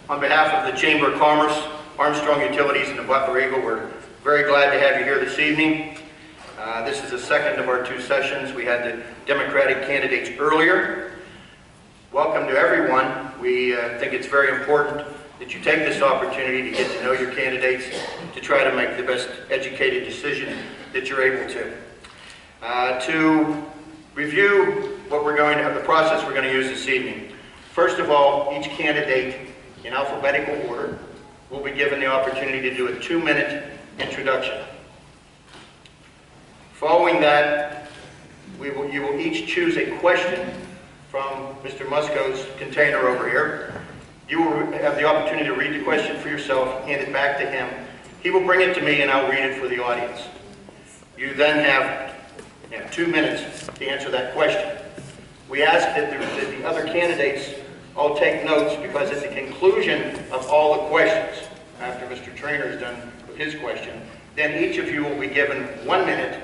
On behalf of the Chamber of Commerce, Armstrong Utilities, and the Butler Eagle, we're very glad to have you here this evening. This is the second of our two sessions. We had the Democratic candidates earlier. Welcome to everyone. We think it's very important that you take this opportunity to get to know your candidates, to try to make the best educated decision that you're able to. To review what we're going to have, the process we're going to use this evening. First of all, each candidate in alphabetical order will be given the opportunity to do a 2-minute introduction. Following that, you will each choose a question from Mr. Musco's container over here. You will have the opportunity to read the question for yourself, hand it back to him. He will bring it to me and I'll read it for the audience. You then have 2 minutes to answer that question. We ask that the other candidates all take notes, because at the conclusion of all the questions, after Mr. Traynor is done with his question, then each of you will be given 1 minute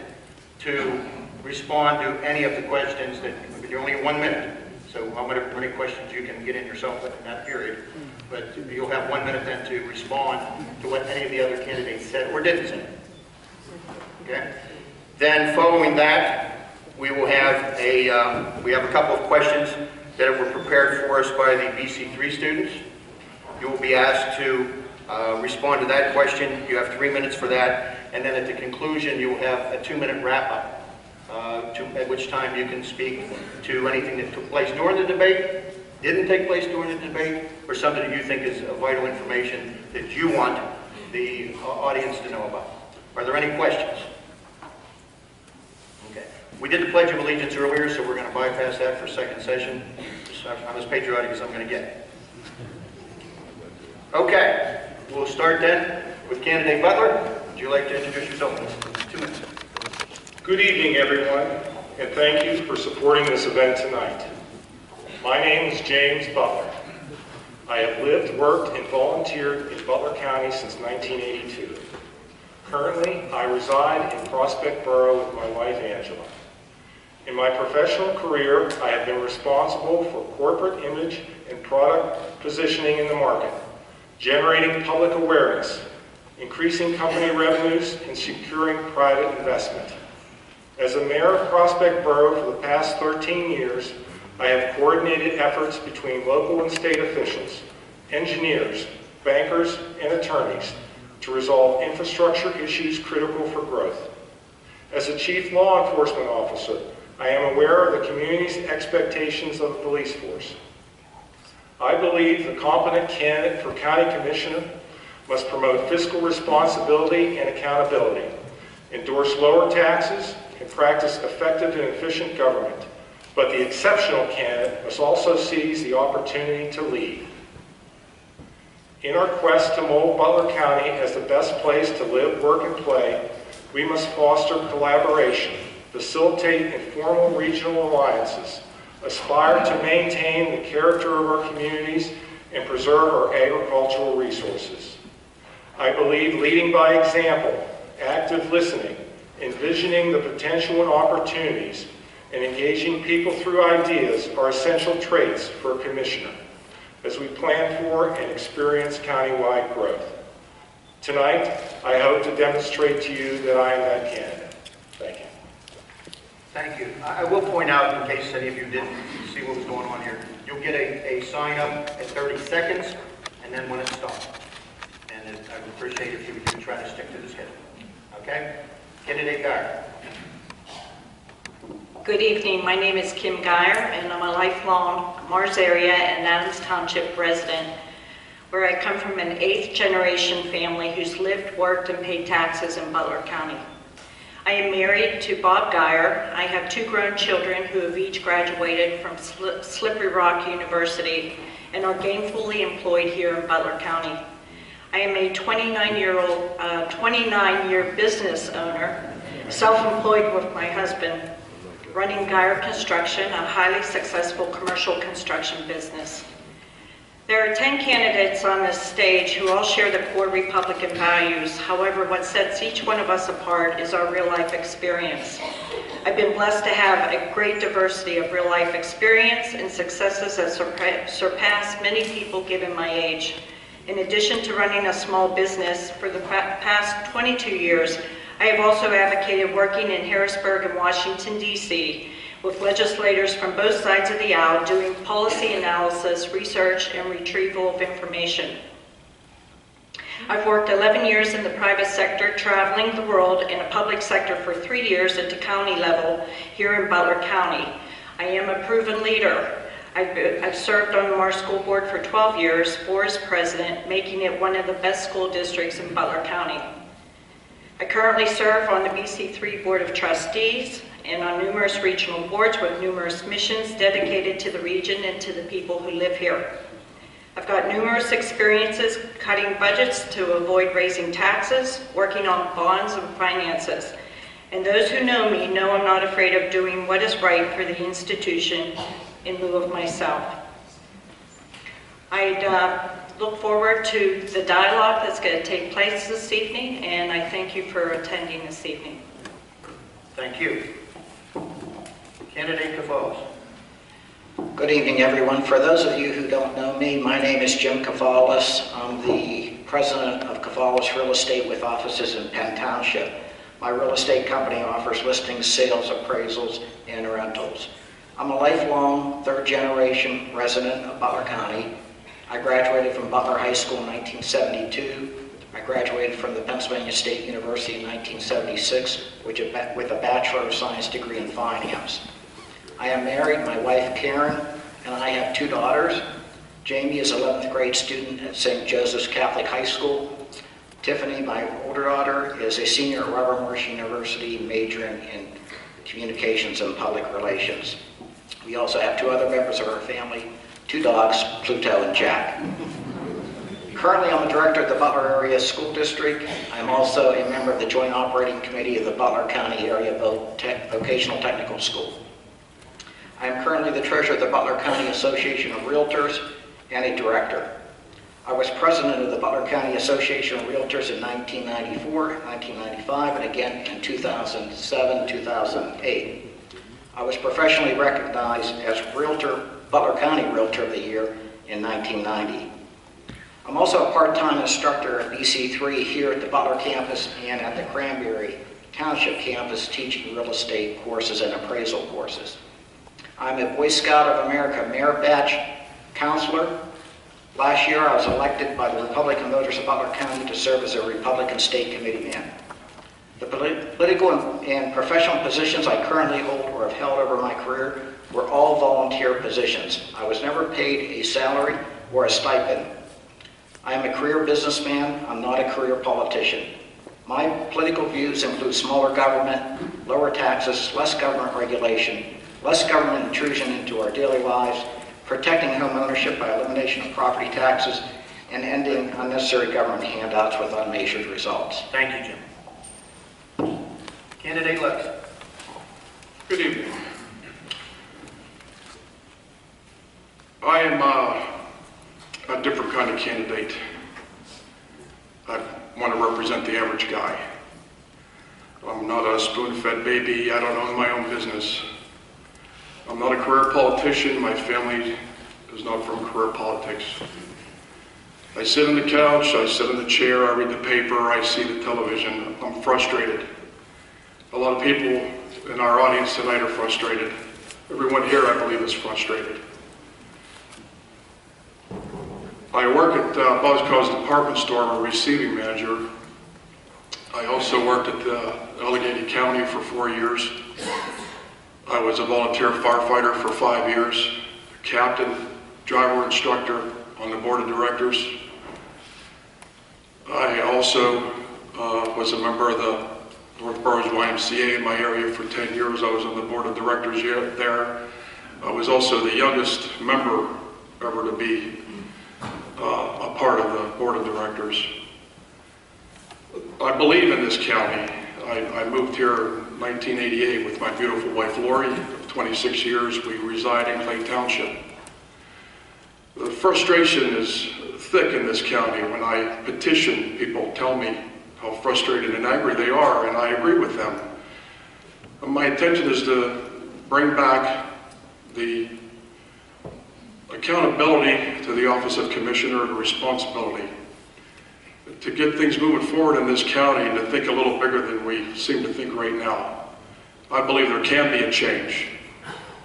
to respond to any of the questions. That you're only 1 minute, so how many questions you can get in yourself in that period. But you'll have 1 minute then to respond to what any of the other candidates said or didn't say. Okay? Then following that, we will have a couple of questions that were prepared for us by the BC3 students. You will be asked to respond to that question. You have 3 minutes for that, and then at the conclusion you will have a 2-minute wrap-up, at which time you can speak to anything that took place during the debate, didn't take place during the debate, or something that you think is vital information that you want the audience to know about. Are there any questions? Okay. We did the Pledge of Allegiance earlier, so we're going to bypass that for second session. I'm as patriotic as I'm going to get. Okay, we'll start then with candidate Butler. Would you like to introduce yourself? 2 minutes. Good evening, everyone, and thank you for supporting this event tonight. My name is James Butler. I have lived, worked, and volunteered in Butler County since 1982. Currently, I reside in Prospect Borough with my wife, Angela. In my professional career, I have been responsible for corporate image and product positioning in the market, generating public awareness, increasing company revenues, and securing private investment. As a mayor of Prospect Borough for the past 13 years, I have coordinated efforts between local and state officials, engineers, bankers, and attorneys to resolve infrastructure issues critical for growth. As a chief law enforcement officer, I am aware of the community's expectations of the police force. I believe the competent candidate for county commissioner must promote fiscal responsibility and accountability, endorse lower taxes, and practice effective and efficient government. But the exceptional candidate must also seize the opportunity to lead. In our quest to mold Butler County as the best place to live, work, and play, we must foster collaboration, facilitate informal regional alliances, aspire to maintain the character of our communities, and preserve our agricultural resources. I believe leading by example, active listening, envisioning the potential and opportunities, and engaging people through ideas are essential traits for a commissioner as we plan for and experience countywide growth. Tonight, I hope to demonstrate to you that I am that candidate. Thank you. Thank you. I will point out, in case any of you didn't see what was going on here, you'll get a sign up at 30 seconds, and then when it's stopped. And I would appreciate if you would try to stick to the schedule. Okay? Candidate Geyer. Good evening. My name is Kim Geyer, and I'm a lifelong Mars area and Adams Township resident, where I come from an 8th-generation family who's lived, worked, and paid taxes in Butler County. I am married to Bob Geyer. I have 2 grown children who have each graduated from Slippery Rock University and are gainfully employed here in Butler County. I am a 29-year business owner, self-employed with my husband, running Geyer Construction, a highly successful commercial construction business. There are 10 candidates on this stage who all share the core Republican values. However, what sets each one of us apart is our real-life experience. I've been blessed to have a great diversity of real-life experience and successes that surpass many people given my age. In addition to running a small business for the past 22 years, I have also advocated working in Harrisburg and Washington, D.C., with legislators from both sides of the aisle doing policy analysis, research, and retrieval of information. I've worked 11 years in the private sector, traveling the world in a public sector for 3 years at the county level here in Butler County. I am a proven leader. I've served on the Mars School Board for 12 years, 4 as president, making it one of the best school districts in Butler County. I currently serve on the BC3 Board of Trustees and on numerous regional boards with numerous missions dedicated to the region and to the people who live here. I've got numerous experiences cutting budgets to avoid raising taxes, working on bonds and finances. And those who know me know I'm not afraid of doing what is right for the institution in lieu of myself. I'd look forward to the dialogue that's going to take place this evening, and I thank you for attending this evening. Thank you. Candidate Cavallos. Good evening, everyone. For those of you who don't know me, my name is Jim Cavallos. I'm the president of Cavallos Real Estate with offices in Penn Township. My real estate company offers listings, sales, appraisals, and rentals. I'm a lifelong third-generation resident of Butler County. I graduated from Butler High School in 1972. I graduated from the Pennsylvania State University in 1976 with a Bachelor of Science degree in finance. I am married, my wife Karen, and I have 2 daughters. Jamie is an 11th grade student at St. Joseph's Catholic High School. Tiffany, my older daughter, is a senior at Robert Morris University, majoring in communications and public relations. We also have 2 other members of our family, 2 dogs, Pluto and Jack. Currently, I'm the director of the Butler Area School District. I'm also a member of the Joint Operating Committee of the Butler County Area Vocational Technical School. I am currently the treasurer of the Butler County Association of Realtors and a director. I was president of the Butler County Association of Realtors in 1994, 1995, and again in 2007, 2008. I was professionally recognized as Butler County Realtor of the Year in 1990. I'm also a part-time instructor at BC3 here at the Butler campus and at the Cranberry Township campus, teaching real estate courses and appraisal courses. I'm a Boy Scout of America Merit Badge counselor. Last year, I was elected by the Republican voters of Butler County to serve as a Republican state committeeman. The political and professional positions I currently hold or have held over my career were all volunteer positions. I was never paid a salary or a stipend. I am a career businessman. I'm not a career politician. My political views include smaller government, lower taxes, less government regulation, less government intrusion into our daily lives, protecting home ownership by elimination of property taxes, and ending unnecessary government handouts with unmeasured results. Thank you, Jim. Candidate Lex. Good evening. I am a different kind of candidate. I want to represent the average guy. I'm not a spoon-fed baby. I don't own my own business. I'm not a career politician. My family is not from career politics. I sit on the couch, I sit in the chair, I read the paper, I see the television. I'm frustrated. A lot of people in our audience tonight are frustrated. Everyone here, I believe, is frustrated. I work at Buzzcow's department store. I'm a receiving manager. I also worked at Allegheny County for 4 years. I was a volunteer firefighter for 5 years, captain, driver instructor on the board of directors. I also was a member of the North Boroughs YMCA in my area for 10 years. I was on the board of directors there. I was also the youngest member ever to be a part of the board of directors. I believe in this county. I moved here in 1988 with my beautiful wife Lori. 26 years we reside in Clay Township. The frustration is thick in this county. When I petition, people tell me how frustrated and angry they are, and I agree with them. My intention is to bring back the accountability to the Office of Commissioner and responsibility to get things moving forward in this county and to think a little bigger than we seem to think right now. I believe there can be a change,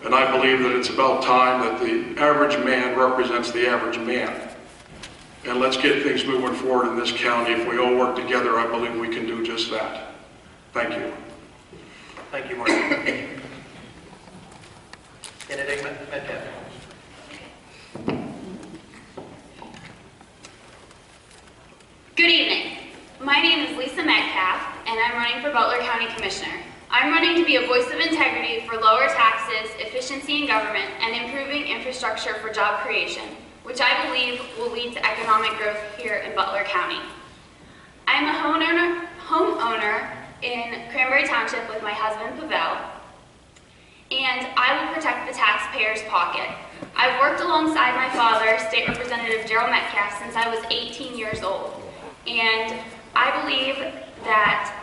and I believe that it's about time that the average man represents the average man. And let's get things moving forward in this county. If we all work together, I believe we can do just that. Thank you. Thank you, Mark. Candidate Metcalf. Good evening. My name is Lisa Metcalf, and I'm running for Butler County Commissioner. I'm running to be a voice of integrity for lower taxes, efficiency in government, and improving infrastructure for job creation, which I believe will lead to economic growth here in Butler County. I'm a homeowner in Cranberry Township with my husband, Pavel, and I will protect the taxpayer's pocket. I've worked alongside my father, State Representative Gerald Metcalf, since I was 18 years old, and I believe that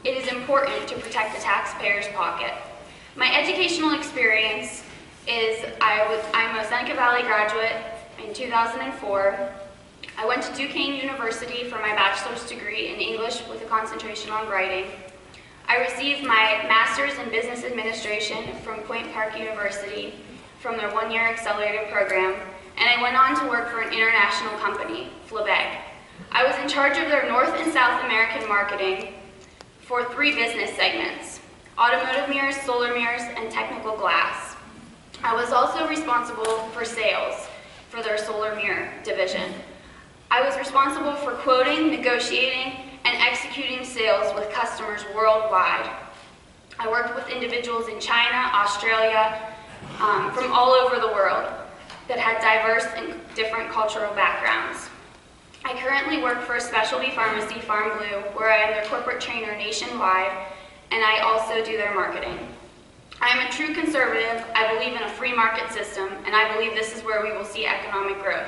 it is important to protect the taxpayer's pocket. My educational experience is I'm a Seneca Valley graduate in 2004. I went to Duquesne University for my bachelor's degree in English with a concentration on writing. I received my master's in business administration from Point Park University from their one-year accelerated program, and I went on to work for an international company, Flabeg. I was in charge of their North and South American marketing for 3 business segments: automotive mirrors, solar mirrors, and technical glass. I was also responsible for sales for their solar mirror division. I was responsible for quoting, negotiating, and executing sales with customers worldwide. I worked with individuals in China, Australia, from all over the world that had diverse and different cultural backgrounds. I currently work for a specialty pharmacy, Farm Blue, where I am their corporate trainer nationwide, and I also do their marketing. I am a true conservative. I believe in a free market system, and I believe this is where we will see economic growth.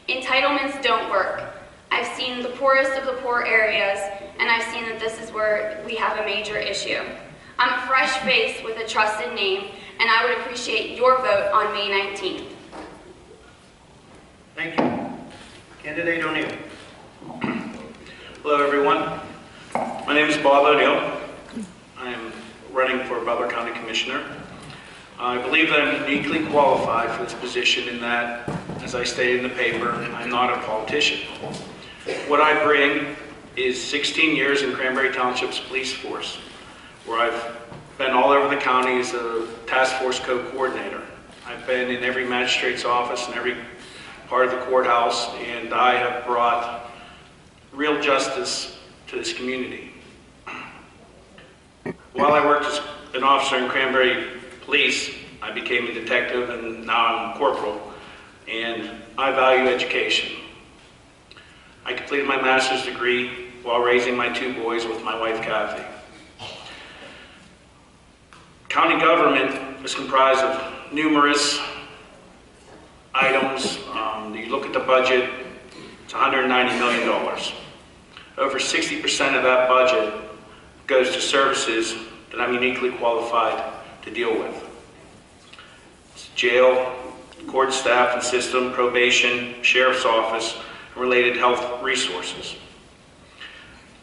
Entitlements don't work. I've seen the poorest of the poor areas, and I've seen that this is where we have a major issue. I'm a fresh face with a trusted name, and I would appreciate your vote on May 19th. Thank you. Candidate O'Neill. Hello, everyone. My name is Bob O'Neill. I am running for Butler County Commissioner. I believe that I'm uniquely qualified for this position in that, as I stated in the paper, I'm not a politician. What I bring is 16 years in Cranberry Township's police force, where I've been all over the county as a task force co-coordinator. I've been in every magistrate's office and every part of the courthouse, and I have brought real justice to this community. While I worked as an officer in Cranberry Police, I became a detective, and now I'm a corporal, and I value education. I completed my master's degree while raising my 2 boys with my wife, Kathy. County government is comprised of numerous items. You look at the budget, it's $190 million. Over 60% of that budget goes to services that I'm uniquely qualified to deal with. It's jail, court staff and system, probation, sheriff's office, and related health resources.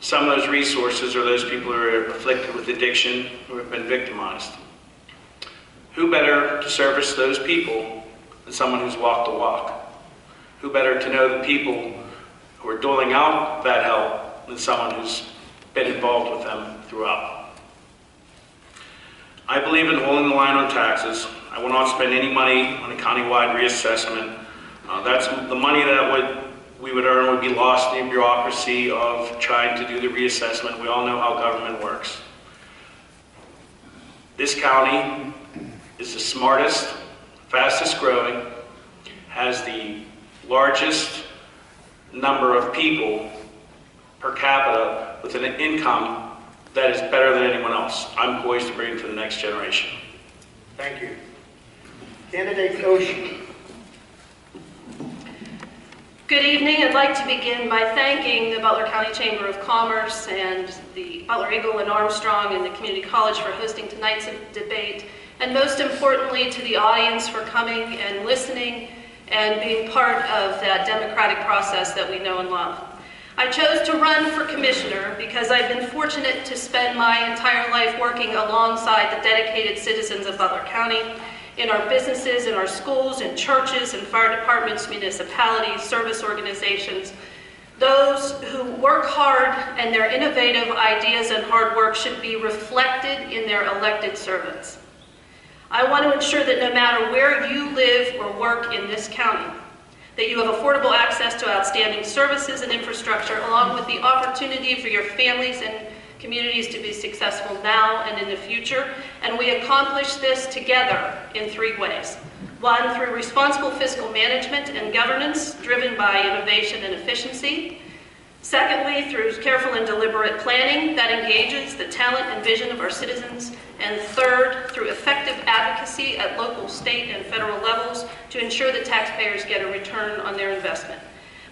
Some of those resources are those people who are afflicted with addiction, who have been victimized. Who better to service those people than someone who's walked the walk? Who better to know the people who are doling out that help than someone who's been involved with them throughout? I believe in holding the line on taxes. I will not spend any money on a countywide reassessment. That's the money that we would earn would be lost in the bureaucracy of trying to do the reassessment. We all know how government works. This county is the smartest, fastest growing, has the largest number of people per capita with an income that is better than anyone else. I'm poised to bring it to the next generation. Thank you. Candidate Oshie. Good evening. I'd like to begin by thanking the Butler County Chamber of Commerce and the Butler Eagle and Armstrong and the Community College for hosting tonight's debate, and most importantly to the audience for coming and listening and being part of that democratic process that we know and love. I chose to run for commissioner because I've been fortunate to spend my entire life working alongside the dedicated citizens of Butler County in our businesses, in our schools, in churches, in fire departments, municipalities, service organizations. Those who work hard and their innovative ideas and hard work should be reflected in their elected servants. I want to ensure that no matter where you live or work in this county, that you have affordable access to outstanding services and infrastructure, along with the opportunity for your families and communities to be successful now and in the future, and we accomplish this together in 3 ways. 1, through responsible fiscal management and governance driven by innovation and efficiency. Secondly, through careful and deliberate planning that engages the talent and vision of our citizens. And third, through effective advocacy at local, state, and federal levels to ensure that taxpayers get a return on their investment.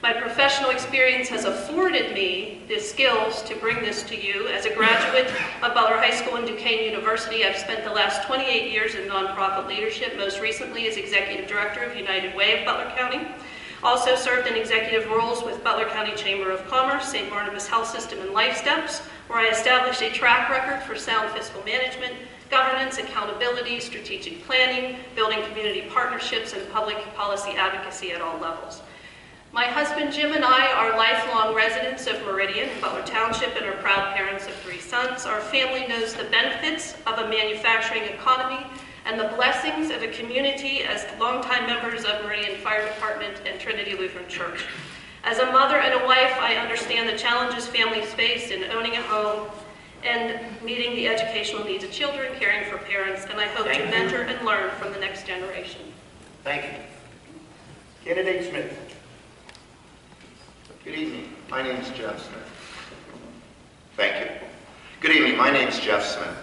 My professional experience has afforded me the skills to bring this to you. As a graduate of Butler High School and Duquesne University, I've spent the last 28 years in nonprofit leadership, most recently as Executive Director of United Way of Butler County. Also served in executive roles with Butler County Chamber of Commerce, St. Barnabas Health System, and Life Steps, where I established a track record for sound fiscal management, governance, accountability, strategic planning, building community partnerships, and public policy advocacy at all levels. My husband Jim and I are lifelong residents of Meridian, Butler Township, and are proud parents of 3 sons. Our family knows the benefits of a manufacturing economy and the blessings of a community as longtime members of Meridian Fire Department and Trinity Lutheran Church. As a mother and a wife, I understand the challenges families face in owning a home and meeting the educational needs of children, caring for parents, and I hope to mentor and learn from the next generation. Thank you. Candidate Smith. Good evening. My name is Jeff Smith. Thank you. Good evening. My name is Jeff Smith.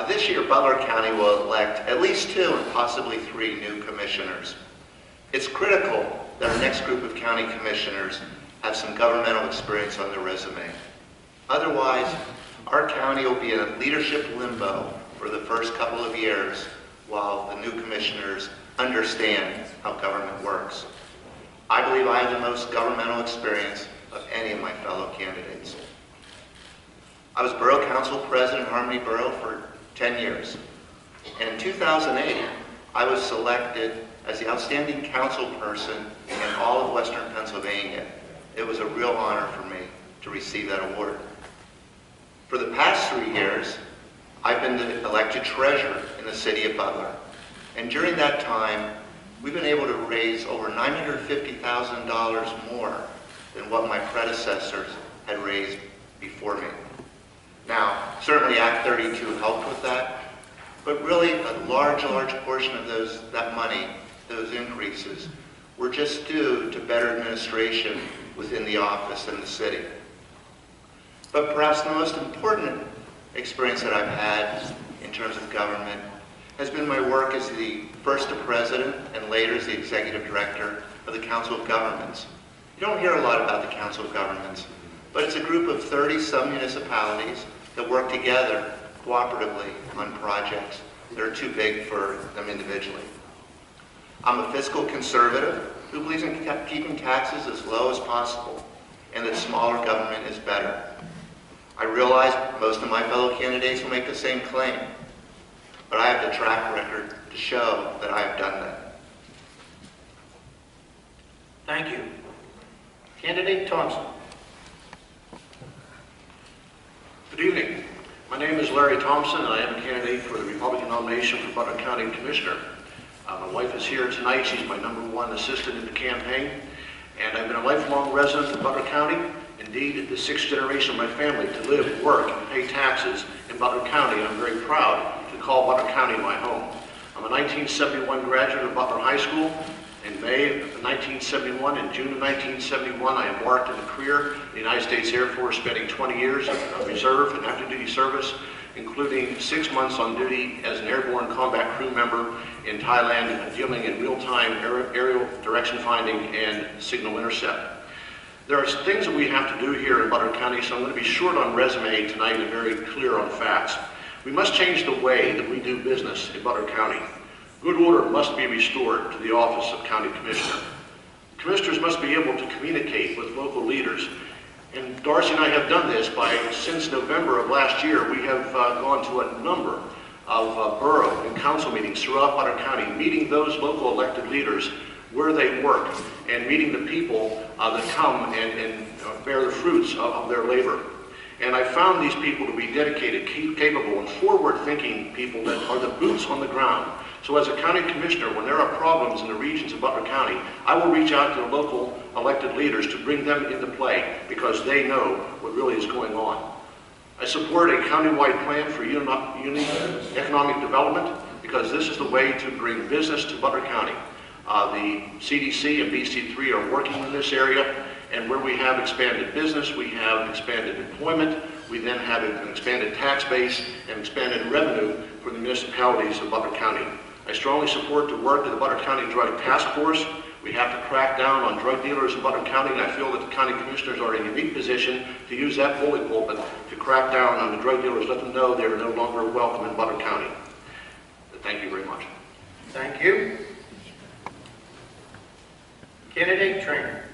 This year, Butler County will elect at least 2 and possibly 3 new commissioners. It's critical that our next group of county commissioners have some governmental experience on their resume. Otherwise, our county will be in a leadership limbo for the first couple of years while the new commissioners understand how government works. I believe I have the most governmental experience of any of my fellow candidates. I was Borough Council President in Harmony Borough for 10 years. And in 2008, I was selected as the outstanding council person in all of Western Pennsylvania. It was a real honor for me to receive that award. For the past 3 years, I've been the elected treasurer in the city of Butler. And during that time, we've been able to raise over $950,000 more than what my predecessors had raised before me. Now, certainly Act 32 helped with that, but really a large portion of that money, those increases, were just due to better administration within the office and the city. But perhaps the most important experience that I've had in terms of government has been my work as the first president and later as the executive director of the Council of Governments. You don't hear a lot about the Council of Governments, but it's a group of 30-some municipalities that work together cooperatively on projects that are too big for them individually. I'm a fiscal conservative who believes in keeping taxes as low as possible and that smaller government is better. I realize most of my fellow candidates will make the same claim, but I have the track record to show that I have done that. Thank you. Candidate Thompson. Good evening. My name is Larry Thompson, and I am a candidate for the Republican nomination for Butler County Commissioner. My wife is here tonight. She's my #1 assistant in the campaign, and I've been a lifelong resident of Butler County, indeed the 6th generation of my family to live, work, and pay taxes in Butler County, and I'm very proud to call Butler County my home. I'm a 1971 graduate of Butler High School. In May of 1971 and June of 1971, I embarked on a career in the United States Air Force, spending 20 years of reserve and active duty service including 6 months on duty as an airborne combat crew member in Thailand, dealing in real-time aerial direction finding and signal intercept. There are things that we have to do here in Butler County, so I'm going to be short on resume tonight and very clear on facts. We must change the way that we do business in Butler County. Good order must be restored to the office of County Commissioner. Commissioners must be able to communicate with local leaders. And Darcy and I have done this since November of last year. We have gone to a number of borough and council meetings throughout Butler County, meeting those local elected leaders where they work and meeting the people that come and bear the fruits of their labor. And I found these people to be dedicated, capable, and forward-thinking people that are the boots on the ground. So as a county commissioner, when there are problems in the regions of Butler County, I will reach out to the local elected leaders to bring them into play because they know what really is going on. I support a countywide plan for unique economic development because this is the way to bring business to Butler County. The CDC and BC3 are working in this area, and where we have expanded business, we have expanded employment, we then have an expanded tax base and expanded revenue for the municipalities of Butler County. I strongly support the work of the Butler County Drug Task Force. We have to crack down on drug dealers in Butler County, and I feel that the county commissioners are in a unique position to use that bully pulpit to crack down on the drug dealers, let them know they are no longer welcome in Butler County. Thank you very much. Thank you. Candidate Trainer.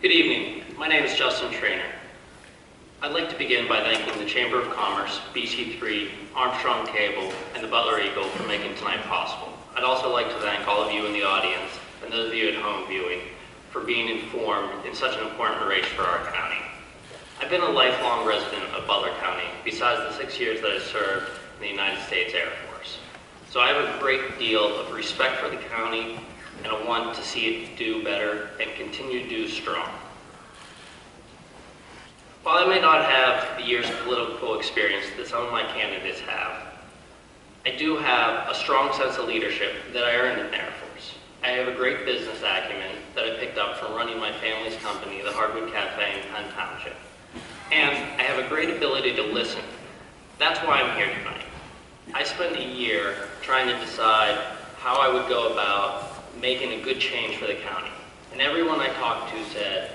Good evening. My name is Justin Trainer. I'd like to begin by thanking the Chamber of Commerce, BC3, Armstrong Cable, and the Butler Eagle for making tonight possible. I'd also like to thank all of you in the audience and those of you at home viewing for being informed in such an important race for our county. I've been a lifelong resident of Butler County, besides the 6 years that I served in the United States Air Force. So I have a great deal of respect for the county and I want to see it do better and continue to do strong. While I may not have the years of political experience that some of my candidates have, I do have a strong sense of leadership that I earned in the Air Force. I have a great business acumen that I picked up from running my family's company, the Hardwood Cafe in Penn Township. And I have a great ability to listen. That's why I'm here tonight. I spent a year trying to decide how I would go about making a good change for the county. And everyone I talked to said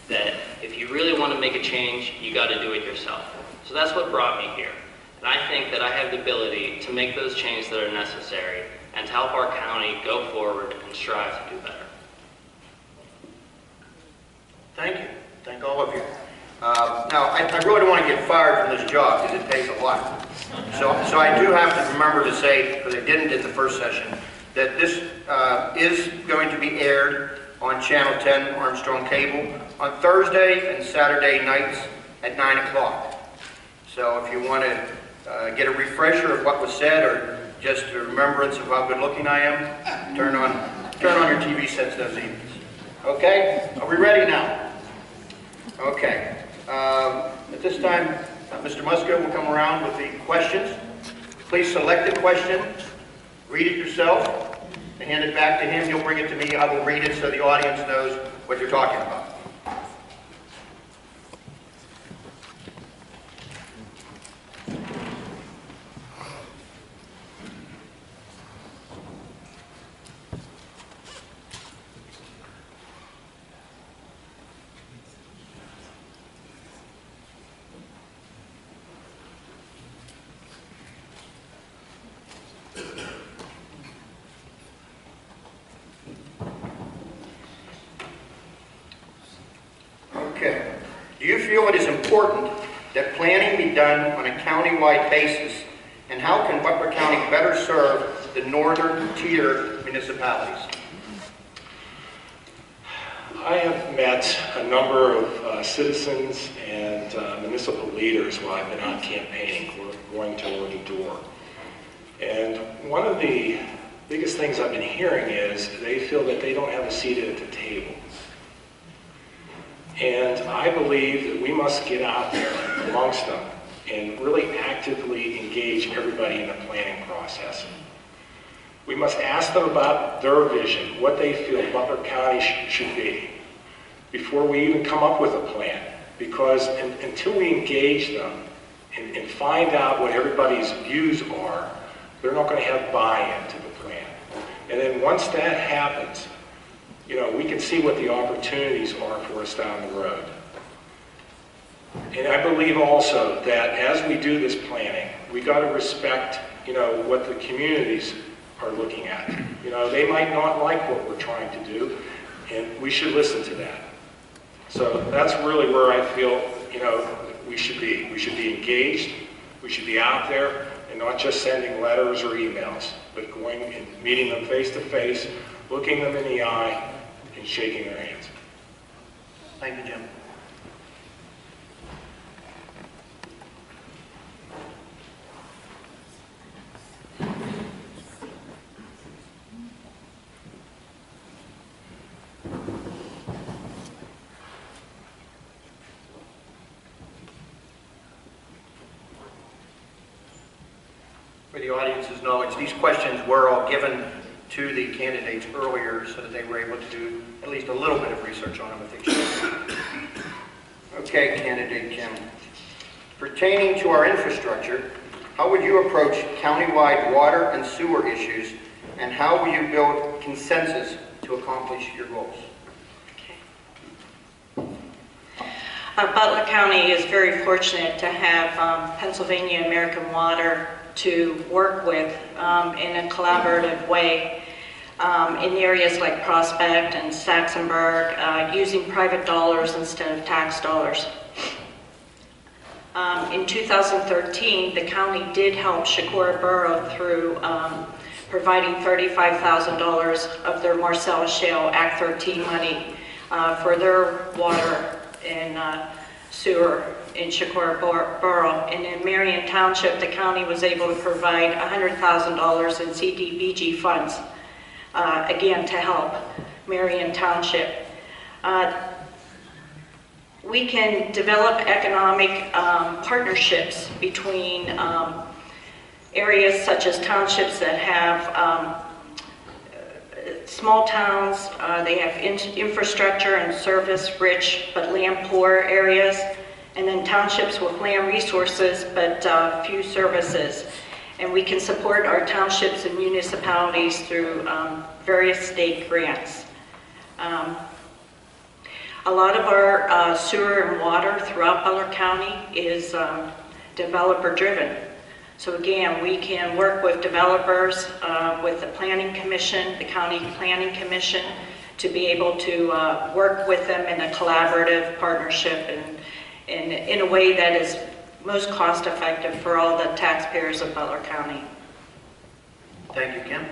that if you really want to make a change, you got to do it yourself. So that's what brought me here. And I think that I have the ability to make those changes that are necessary and to help our county go forward and strive to do better. Thank you. Thank all of you. Now, I really don't want to get fired from this job because it pays a lot. So I do have to remember to say, because I didn't in the first session, that this is going to be aired on Channel 10 Armstrong Cable on Thursday and Saturday nights at 9 o'clock. So if you want to get a refresher of what was said or just a remembrance of how good looking I am, turn on your TV sets those evenings. Okay? Are we ready now? Okay. At this time, Mr. Musco will come around with the questions. Please select a question, read it yourself, and hand it back to him. He'll bring it to me. I will read it so the audience knows what you're talking about. Okay. Do you feel it is important that planning be done on a county-wide basis? And how can Butler County better serve the northern tier municipalities? I have met a number of citizens and municipal leaders while I've been on campaigning, going door to door. And one of the biggest things I've been hearing is they feel that they don't have a seat at the table. And I believe that we must get out there amongst them and really actively engage everybody in the planning process. We must ask them about their vision, what they feel Butler County should be, before we even come up with a plan. Because until we engage them and find out what everybody's views are, they're not going to have buy-in to the plan. And then once that happens, you know, we can see what the opportunities are for us down the road. And I believe also that as we do this planning, we got to respect, you know, what the communities are looking at. You know, they might not like what we're trying to do, and we should listen to that. So that's really where I feel, you know, we should be. We should be engaged, we should be out there, and not just sending letters or emails, but going and meeting them face to face, looking them in the eye, and shaking their hands. Thank you, Jim. For the audience's knowledge, these questions were all given to the candidates earlier so that they were able to do at least a little bit of research on them if they chose. Okay, candidate Jim. Pertaining to our infrastructure, how would you approach countywide water and sewer issues, and how will you build consensus to accomplish your goals? Butler County is very fortunate to have Pennsylvania American Water to work with in a collaborative way in areas like Prospect and Saxonburg, using private dollars instead of tax dollars. In 2013, the county did help Shakora Borough through providing $35,000 of their Marcellus Shale Act 13 money for their water and sewer in Shakora Borough. And in Marion Township, the county was able to provide $100,000 in CDBG funds, again, to help Marion Township. We can develop economic partnerships between areas such as townships that have small towns, they have infrastructure and service-rich but land-poor areas, and then townships with land resources but few services. And we can support our townships and municipalities through various state grants. A lot of our sewer and water throughout Butler County is developer-driven. So again, we can work with developers, with the Planning Commission, the County Planning Commission, to be able to work with them in a collaborative partnership and in a way that is most cost-effective for all the taxpayers of Butler County. Thank you, Kim.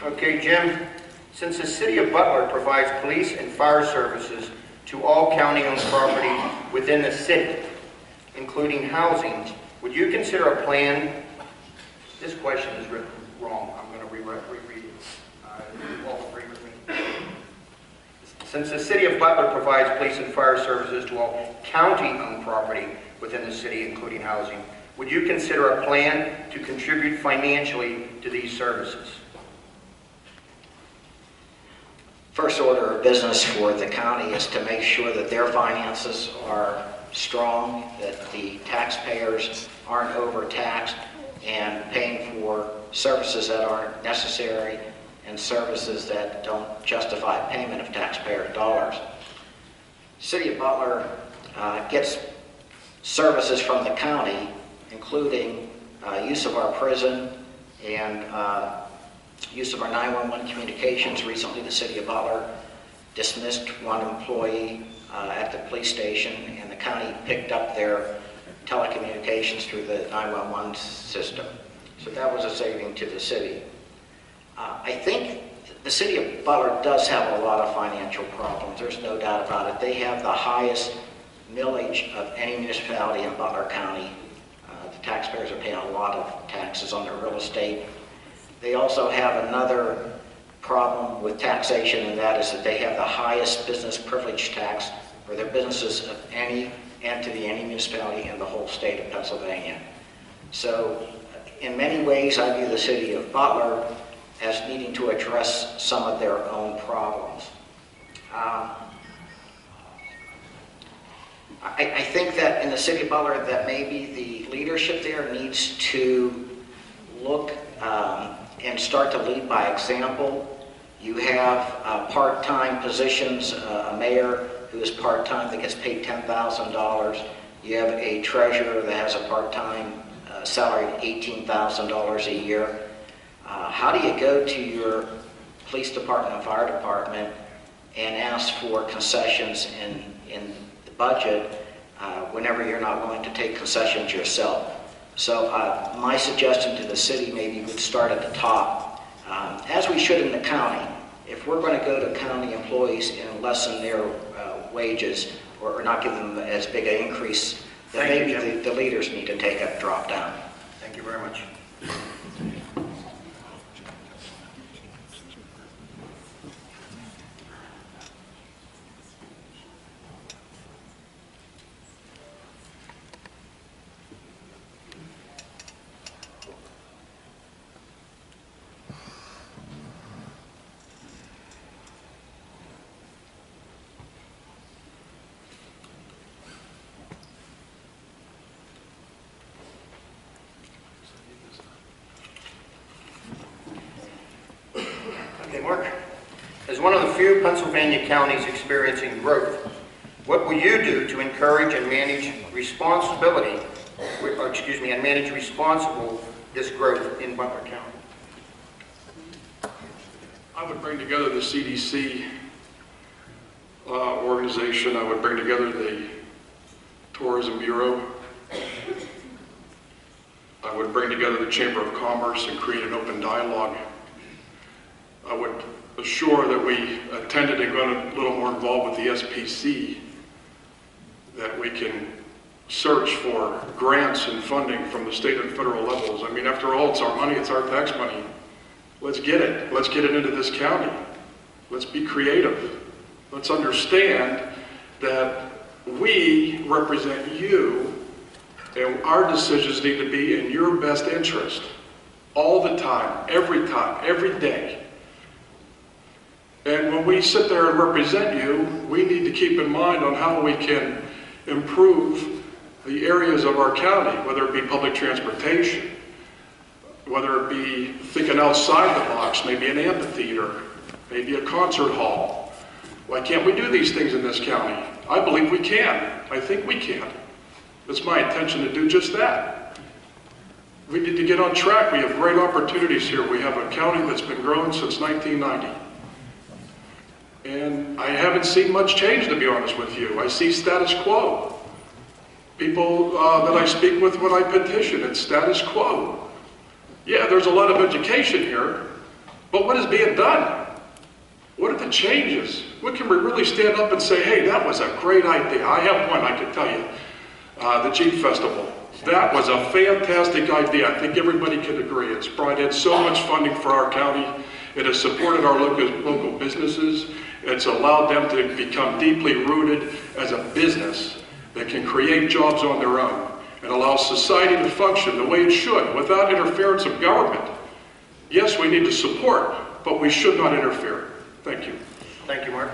Okay, Jim, since the city of Butler provides police and fire services to all county-owned property within the city, including housing, would you consider a plan? This question is written wrong. I'm going to reread it. You all agree with me? Since the city of Butler provides police and fire services to all county-owned property within the city, including housing, would you consider a plan to contribute financially to these services? First order of business for the county is to make sure that their finances are strong, that the taxpayers aren't overtaxed and paying for services that aren't necessary and services that don't justify payment of taxpayer dollars. City of Butler gets services from the county, including use of our prison and use of our 911 communications. Recently, the City of Butler dismissed one employee at the police station, and the county picked up their telecommunications through the 911 system. So that was a saving to the city. I think The city of Butler does have a lot of financial problems. There's no doubt about it. They have the highest millage of any municipality in Butler County. The taxpayers are paying a lot of taxes on their real estate. They also have another problem with taxation, and that is that they have the highest business privilege tax for their businesses of any entity, any municipality in the whole state of Pennsylvania. So in many ways, I view the city of Butler as needing to address some of their own problems. I think that in the city of Butler that maybe the leadership there needs to look and start to lead by example. You have part-time positions, a mayor who is part-time that gets paid $10,000. You have a treasurer that has a part-time salary of $18,000 a year. How do you go to your police department and fire department and ask for concessions in the budget whenever you're not willing to take concessions yourself? So my suggestion to the city maybe would start at the top, as we should in the county. If we're going to go to county employees and lessen their wages or not give them as big an increase, then maybe the leaders need to take a drop down. Thank you very much. Okay, Mark. As one of the few Pennsylvania counties experiencing growth, what will you do to encourage and manage responsible this growth in Butler County? I would bring together the CDC organization. I would bring together the Tourism Bureau. I would bring together the Chamber of Commerce and create an open dialogue. I would assure that we attended and got a little more involved with the SPC, that we can search for grants and funding from the state and federal levels. I mean, after all, it's our money, it's our tax money. Let's get it. Let's get it into this county. Let's be creative. Let's understand that we represent you, and our decisions need to be in your best interest all the time, every day. And when we sit there and represent you, we need to keep in mind on how we can improve the areas of our county, whether it be public transportation, whether it be thinking outside the box, maybe an amphitheater, maybe a concert hall. Why can't we do these things in this county? I believe we can. I think we can. It's my intention to do just that. We need to get on track. We have great opportunities here. We have a county that's been growing since 1990. And I haven't seen much change, to be honest with you. I see status quo. People that I speak with when I petition, it's status quo. Yeah, there's a lot of education here, but what is being done? What are the changes? What can we really stand up and say, hey, that was a great idea? I have one, I can tell you. The Jeep Festival. That was a fantastic idea. I think everybody can agree. It's brought in so much funding for our county. It has supported our local businesses. It's allowed them to become deeply rooted as a business that can create jobs on their own and allow society to function the way it should without interference of government. Yes, we need to support, but we should not interfere. Thank you. Thank you, Mark.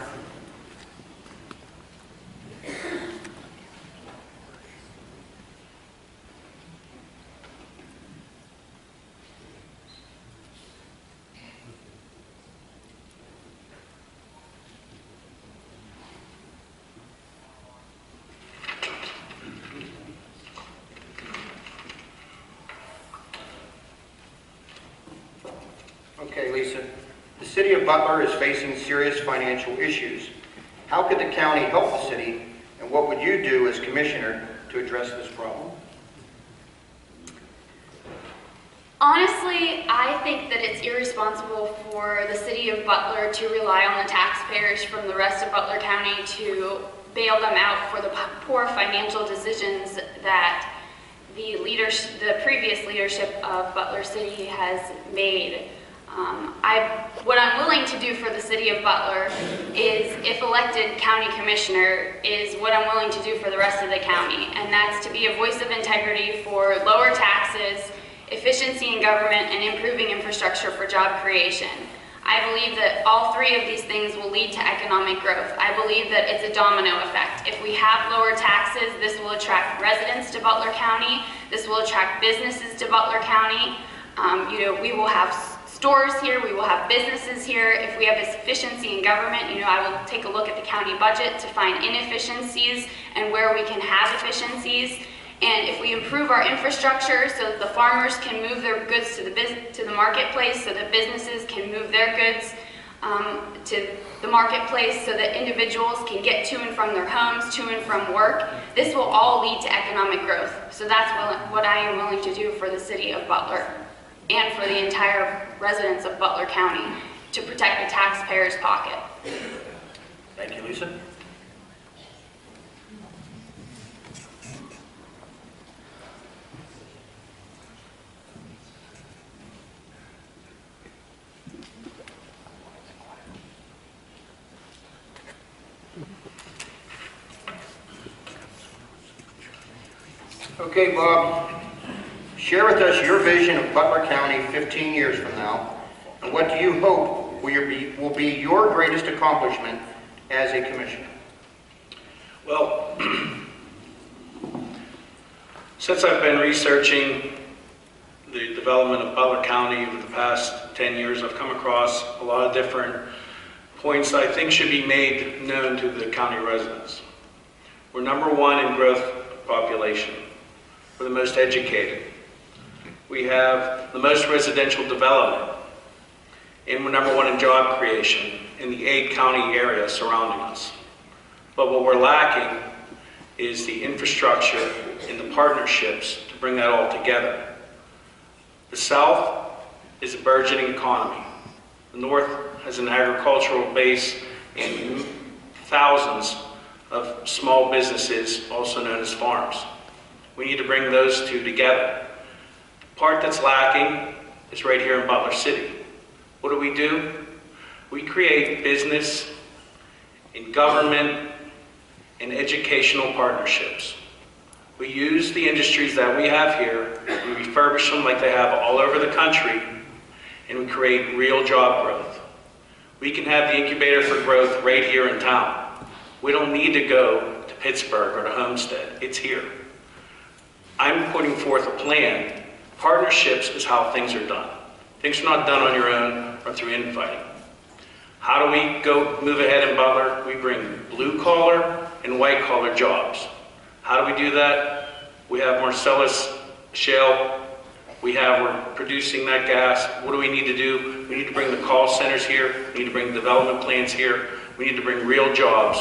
Okay, Lisa. The city of Butler is facing serious financial issues. How could the county help the city, and what would you do as commissioner to address this problem? Honestly, I think that it's irresponsible for the city of Butler to rely on the taxpayers from the rest of Butler County to bail them out for the poor financial decisions that the previous leadership of Butler City has made. What I'm willing to do for the city of Butler is, if elected county commissioner, is what I'm willing to do for the rest of the county, and that's to be a voice of integrity for lower taxes, efficiency in government, and improving infrastructure for job creation. I believe that all three of these things will lead to economic growth. I believe that it's a domino effect. If we have lower taxes, this will attract residents to Butler County. This will attract businesses to Butler County. We will have stores here, we will have businesses here. If we have efficiency in government, I will take a look at the county budget to find inefficiencies and where we can have efficiencies. And if we improve our infrastructure so that the farmers can move their goods to the marketplace, so that businesses can move their goods to the marketplace, so that individuals can get to and from their homes, to and from work, this will all lead to economic growth. So that's what I am willing to do for the city of Butler and for the entire residents of Butler County to protect the taxpayer's pocket. Thank you, Lisa. Okay, Bob, share with us your vision of Butler County 15 years from now, and what do you hope will be your greatest accomplishment as a commissioner? Well, since I've been researching the development of Butler County over the past 10 years, I've come across a lot of different points that I think should be made known to the county residents. We're number one in growth of population. We're the most educated. We have the most residential development. And we're number one in job creation in the 8-county area surrounding us. But what we're lacking is the infrastructure and the partnerships to bring that all together. The South is a burgeoning economy. The North has an agricultural base and thousands of small businesses, also known as farms. We need to bring those two together. The part that's lacking is right here in Butler City. What do? We create business and government and educational partnerships. We use the industries that we have here, we refurbish them like they have all over the country, and we create real job growth. We can have the incubator for growth right here in town. We don't need to go to Pittsburgh or to Homestead. It's here. I'm putting forth a plan. Partnerships is how things are done. Things are not done on your own or through infighting. How do we go move ahead in Butler? We bring blue-collar and white-collar jobs. How do we do that? We have Marcellus Shale. We're producing that gas. What do we need to do? We need to bring the call centers here. We need to bring development plans here. We need to bring real jobs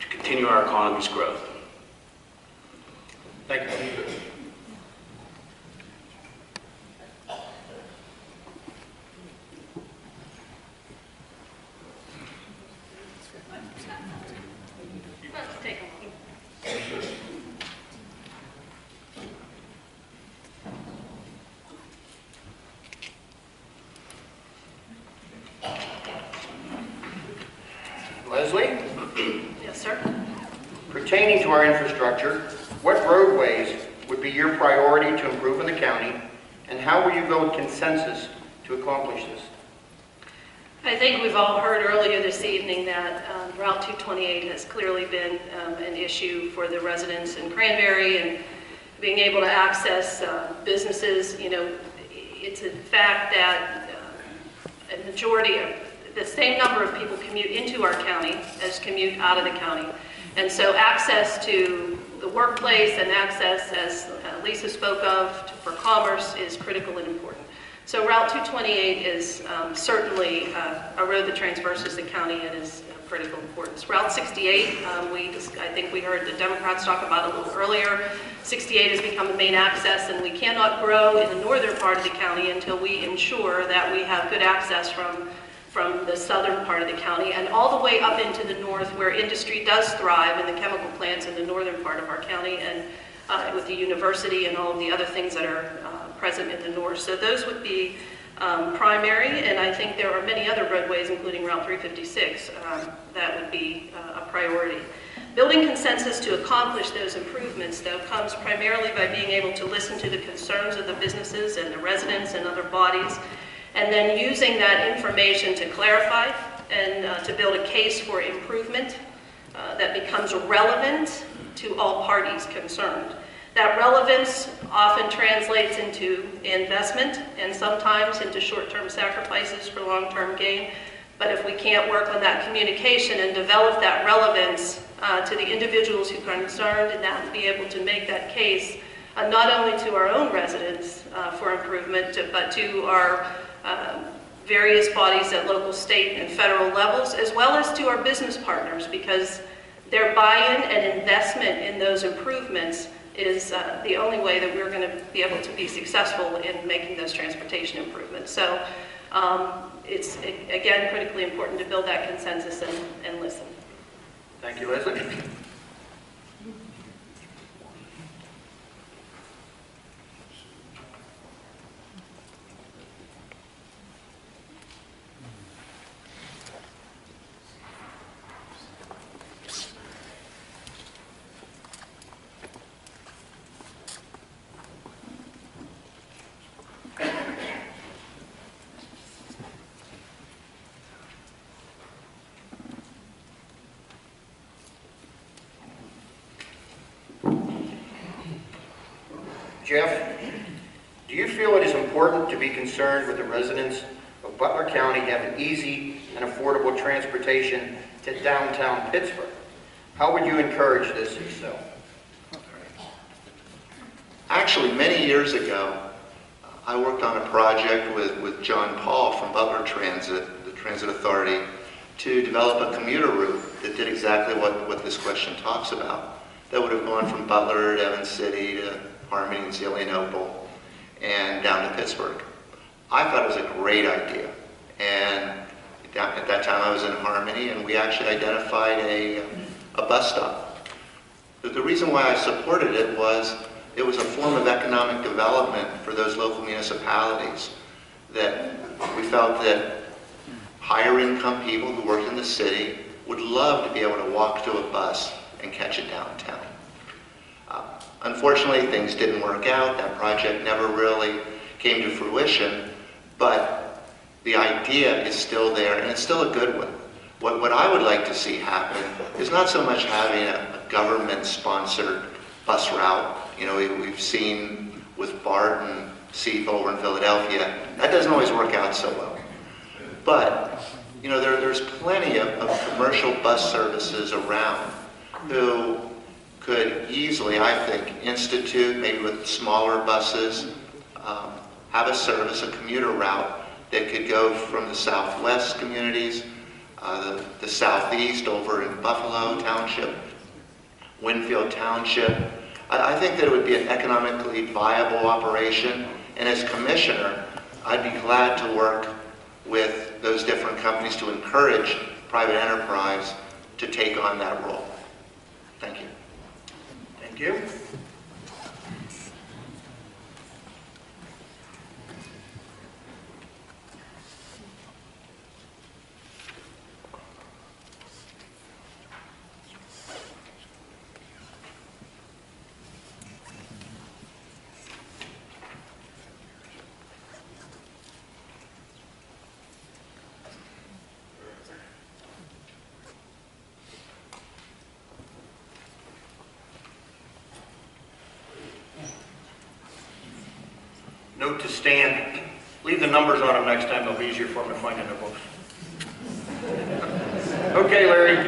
to continue our economy's growth. Thank you. Let's take a Leslie, Yes, sir. pertaining to our infrastructure, what roadways would be your priority to improve in the county, and how will you build consensus to accomplish this? I think we've all heard earlier this evening that Route 228 has clearly been an issue for the residents in Cranberry, and being able to access businesses. It's a fact that a majority of the same number of people commute into our county as commute out of the county. And so access to the workplace and access, as Lisa spoke of, for commerce is critical and important. So Route 228 is certainly a road that traverses the county and is critical importance. Route 68, I think we heard the Democrats talk about it a little earlier. 68 has become the main access, and we cannot grow in the northern part of the county until we ensure that we have good access from the southern part of the county and all the way up into the north where industry does thrive in the chemical plants in the northern part of our county and with the university and all of the other things that are present in the north. So those would be primary, and I think there are many other roadways, including Route 356, that would be a priority. Building consensus to accomplish those improvements, though, comes primarily by being able to listen to the concerns of the businesses and the residents and other bodies, and then using that information to clarify and to build a case for improvement that becomes relevant to all parties concerned. That relevance often translates into investment and sometimes into short-term sacrifices for long-term gain. But if we can't work on that communication and develop that relevance to the individuals who are concerned and that be able to make that case not only to our own residents for improvement, but to our various bodies at local, state, and federal levels, as well as to our business partners, because their buy-in and investment in those improvements is the only way that we're going to be able to be successful in making those transportation improvements. So it's, again, critically important to build that consensus and listen. Thank you, Leslie. Jeff, do you feel it is important to be concerned with the residents of Butler County having easy and affordable transportation to downtown Pittsburgh? How would you encourage this if so? Actually, many years ago, I worked on a project with John Paul from Butler Transit, the Transit Authority, to develop a commuter route that did exactly what this question talks about. That would have gone from Butler to Evans City to Harmony and Zelienople and down to Pittsburgh. I thought it was a great idea. And at that time I was in Harmony, and we actually identified a bus stop. The reason why I supported it was a form of economic development for those local municipalities, that we felt that higher income people who worked in the city would love to be able to walk to a bus and catch it downtown. Unfortunately, things didn't work out. That project never really came to fruition, but the idea is still there, and it's still a good one. What I would like to see happen is not so much having a government-sponsored bus route. You know, we've seen with BART and CEIF over in Philadelphia, that doesn't always work out so well. But, you know, there's plenty of commercial bus services around who could easily, I think, institute, maybe with smaller buses, have a service, a commuter route that could go from the southwest communities, the southeast over in Buffalo Township, Winfield Township. I think that it would be an economically viable operation, and as commissioner, I'd be glad to work with those different companies to encourage private enterprise to take on that role. Thank you. Thank you. Note to stand. Leave the numbers on them next time. They'll be easier for them to find in their books. Okay, Larry.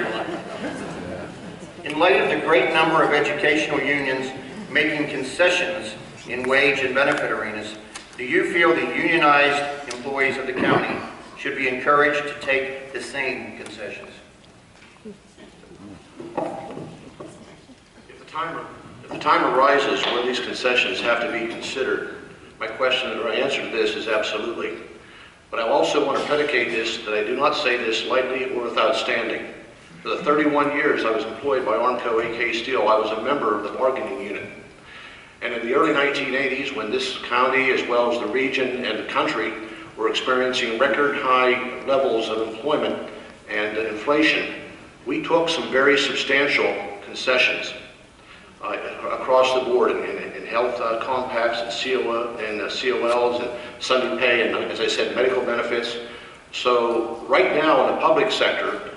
In light of the great number of educational unions making concessions in wage and benefit arenas, do you feel the unionized employees of the county should be encouraged to take the same concessions? If the time arises where these concessions have to be considered, my question or answer to this is absolutely. But I also want to predicate this, that I do not say this lightly or without standing. For the 31 years I was employed by Armco AK Steel, I was a member of the bargaining unit. And in the early 1980s, when this county, as well as the region and the country, were experiencing record high levels of employment and inflation, we took some very substantial concessions across the board in health compacts and COLs and Sunday pay and, as I said, medical benefits. So right now in the public sector,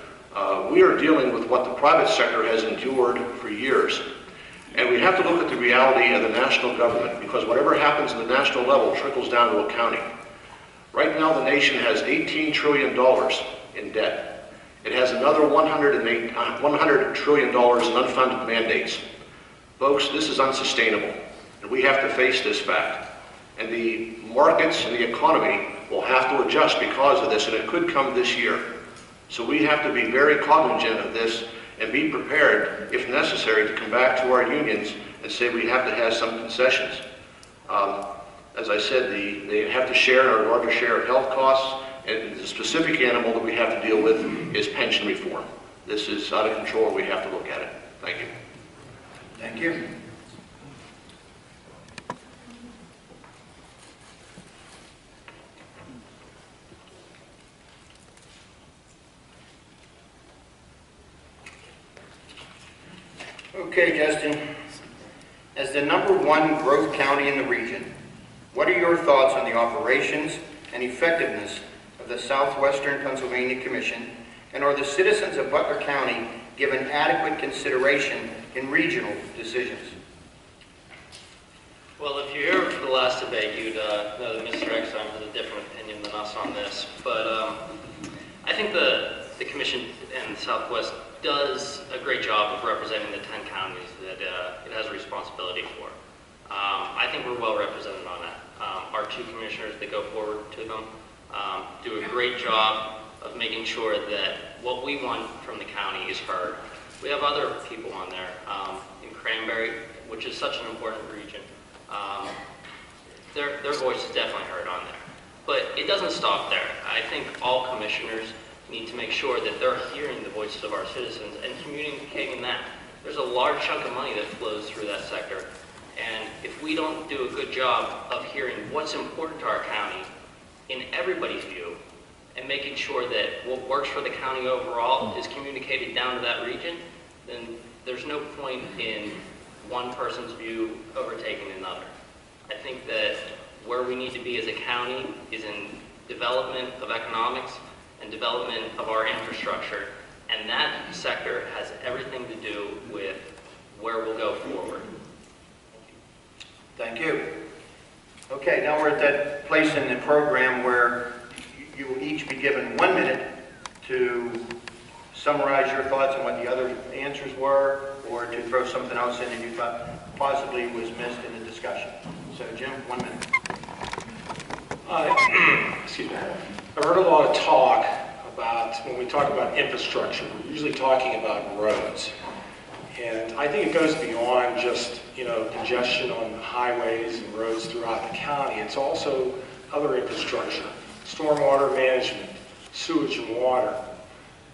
we are dealing with what the private sector has endured for years. And we have to look at the reality of the national government, because whatever happens at the national level trickles down to a county. Right now the nation has $18 trillion in debt. It has another $100 trillion in unfunded mandates. Folks, this is unsustainable, and we have to face this fact. And the markets and the economy will have to adjust because of this, and it could come this year. So we have to be very cognizant of this and be prepared, if necessary, to come back to our unions and say we have to have some concessions. As I said, they have to share a larger share of health costs, and the specific animal that we have to deal with is pension reform. This is out of control, we have to look at it. Thank you. Thank you. Okay, Justin. As the #1 growth county in the region, what are your thoughts on the operations and effectiveness of the Southwestern Pennsylvania Commission, and are the citizens of Butler County given adequate consideration in regional decisions? Well, if you're here for the last debate, you'd know that Mr. Eckstein has a different opinion than us on this. But I think the Commission and the Southwest does a great job of representing the 10 counties that it has a responsibility for. I think we're well represented on that. Our 2 commissioners that go forward to them do a great job of making sure that what we want from the county is heard. We have other people on there in Cranberry, which is such an important region. Their voice is definitely heard on there. But it doesn't stop there. I think all commissioners need to make sure that they're hearing the voices of our citizens and communicating that. There's a large chunk of money that flows through that sector. And if we don't do a good job of hearing what's important to our county in everybody's view, and making sure that what works for the county overall is communicated down to that region, then there's no point in one person's view overtaking another. I think that where we need to be as a county is in development of economics and development of our infrastructure, and that sector has everything to do with where we'll go forward. Thank you. Okay, now we're at that place in the program where you will each be given 1 minute to summarize your thoughts on what the other answers were, or to throw something else in that you thought possibly was missed in the discussion. So, Jim, 1 minute. Excuse me. I've heard a lot of talk about, when we talk about infrastructure, we're usually talking about roads. And I think it goes beyond just, congestion on highways and roads throughout the county. It's also other infrastructure, stormwater management, sewage and water.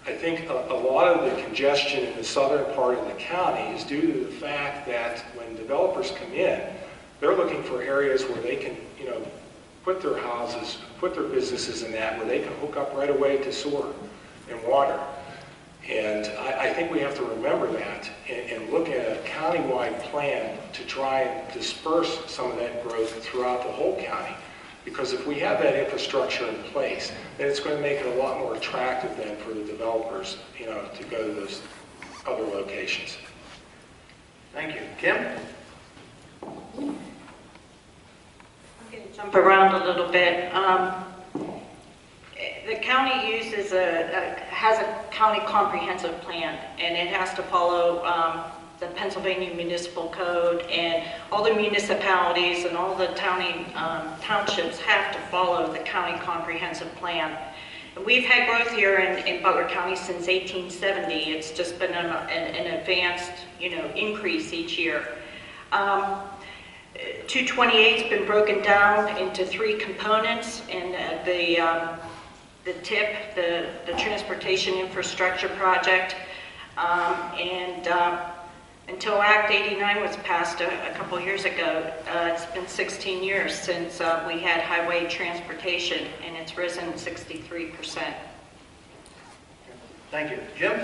I think a lot of the congestion in the southern part of the county is due to the fact that when developers come in, they're looking for areas where they can, put their houses, put their businesses in that, where they can hook up right away to sewer and water. And I think we have to remember that and look at a countywide plan to try and disperse some of that growth throughout the whole county. Because if we have that infrastructure in place, then it's going to make it a lot more attractive then for the developers, to go to those other locations. Thank you. Kim? I'm going to jump around a little bit. The county has a county comprehensive plan, and it has to follow the Pennsylvania Municipal Code, and all the municipalities and all the townships have to follow the county comprehensive plan. We've had growth here in Butler County since 1870. It's just been an advanced, increase each year. 228's been broken down into 3 components, and the TIP, the Transportation Infrastructure Project, and until Act 89 was passed a couple years ago, it's been 16 years since we had highway transportation, and it's risen 63%. Thank you. Jim?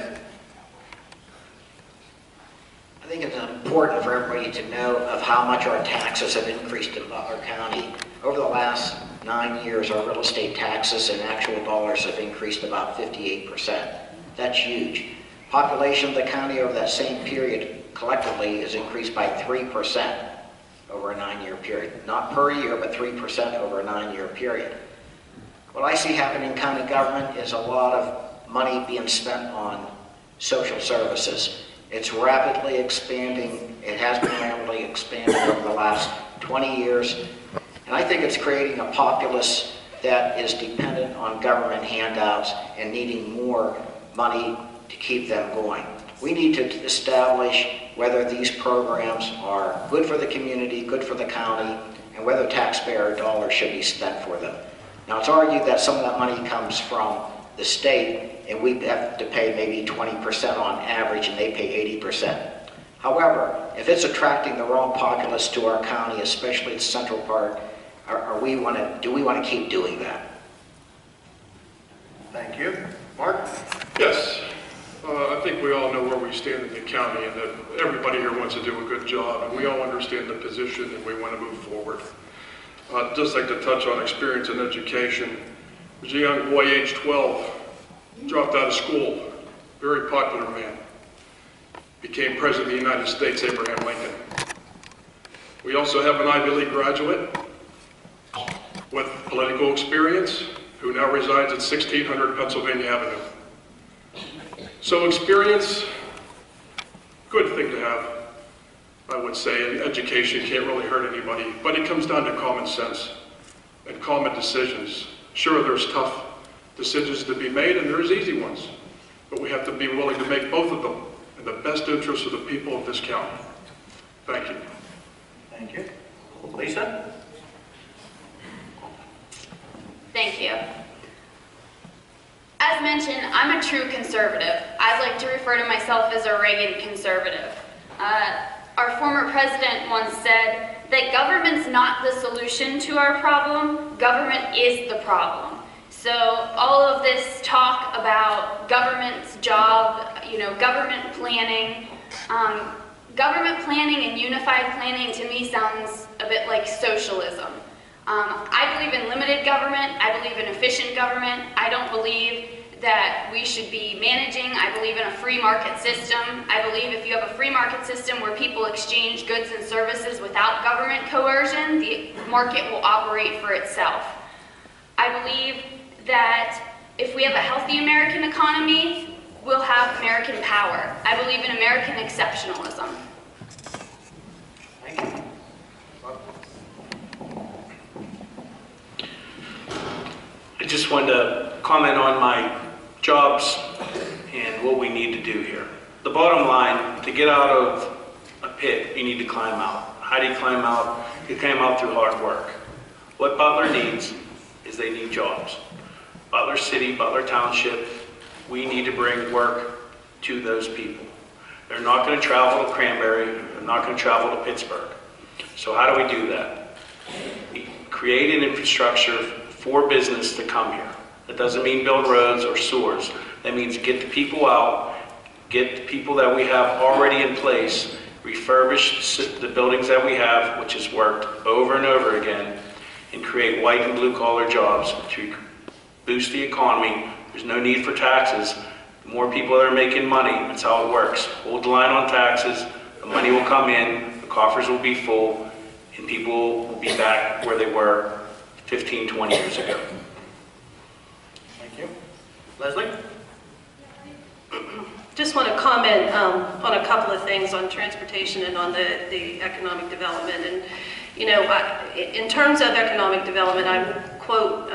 I think it's important for everybody to know of how much our taxes have increased in Butler County. Over the last 9 years, our real estate taxes in actual dollars have increased about 58%. That's huge. Population of the county over that same period collectively has increased by 3% over a 9-year period. Not per year, but 3% over a 9-year period. What I see happening in county government is a lot of money being spent on social services. It's rapidly expanding. It has been rapidly expanding over the last 20 years. And I think it's creating a populace that is dependent on government handouts and needing more money to keep them going. We need to establish whether these programs are good for the community, good for the county, and whether taxpayer dollars should be spent for them. Now, it's argued that some of that money comes from the state, and we have to pay maybe 20% on average, and they pay 80%. However, if it's attracting the wrong populace to our county, especially its central part, do we want to keep doing that? Thank you. Mark? Yes. I think we all know where we stand in the county, and that everybody here wants to do a good job, and we all understand the position, and we want to move forward. I'd just like to touch on experience in education. I was a young boy, age 12, dropped out of school, very popular man. Became President of the United States, Abraham Lincoln. We also have an Ivy League graduate with political experience who now resides at 1600 Pennsylvania Avenue. So experience, good thing to have, I would say, and education can't really hurt anybody, but it comes down to common sense and common decisions. Sure, there's tough decisions to be made, and there's easy ones, but we have to be willing to make both of them in the best interest of the people of this county. Thank you. Thank you. Lisa? Thank you. As mentioned, I'm a true conservative. I like to refer to myself as a Reagan conservative. Our former president once said that government's not the solution to our problem, government is the problem. So all of this talk about government's job, government planning and unified planning to me sounds a bit like socialism. I believe in limited government. I believe in efficient government. I don't believe that we should be managing. I believe in a free market system. I believe if you have a free market system where people exchange goods and services without government coercion, the market will operate for itself. I believe that if we have a healthy American economy, we'll have American power. I believe in American exceptionalism. Thank you. I just wanted to comment on my jobs and what we need to do here. The bottom line, to get out of a pit, you need to climb out. How do you climb out? You climb out through hard work. What Butler needs is they need jobs. Butler City, Butler Township, we need to bring work to those people. They're not going to travel to Cranberry. They're not going to travel to Pittsburgh. So how do we do that? We create an infrastructure for business to come here. That doesn't mean build roads or sewers. That means get the people out, get the people that we have already in place, refurbish the buildings that we have, which has worked over and over again, and create white and blue collar jobs to boost the economy. There's no need for taxes. The more people that are making money, that's how it works. Hold the line on taxes, the money will come in, the coffers will be full, and people will be back where they were 15, 20 years ago. Thank you. Leslie? Just want to comment on a couple of things on transportation and on the economic development. And, You know, in terms of economic development, I will quote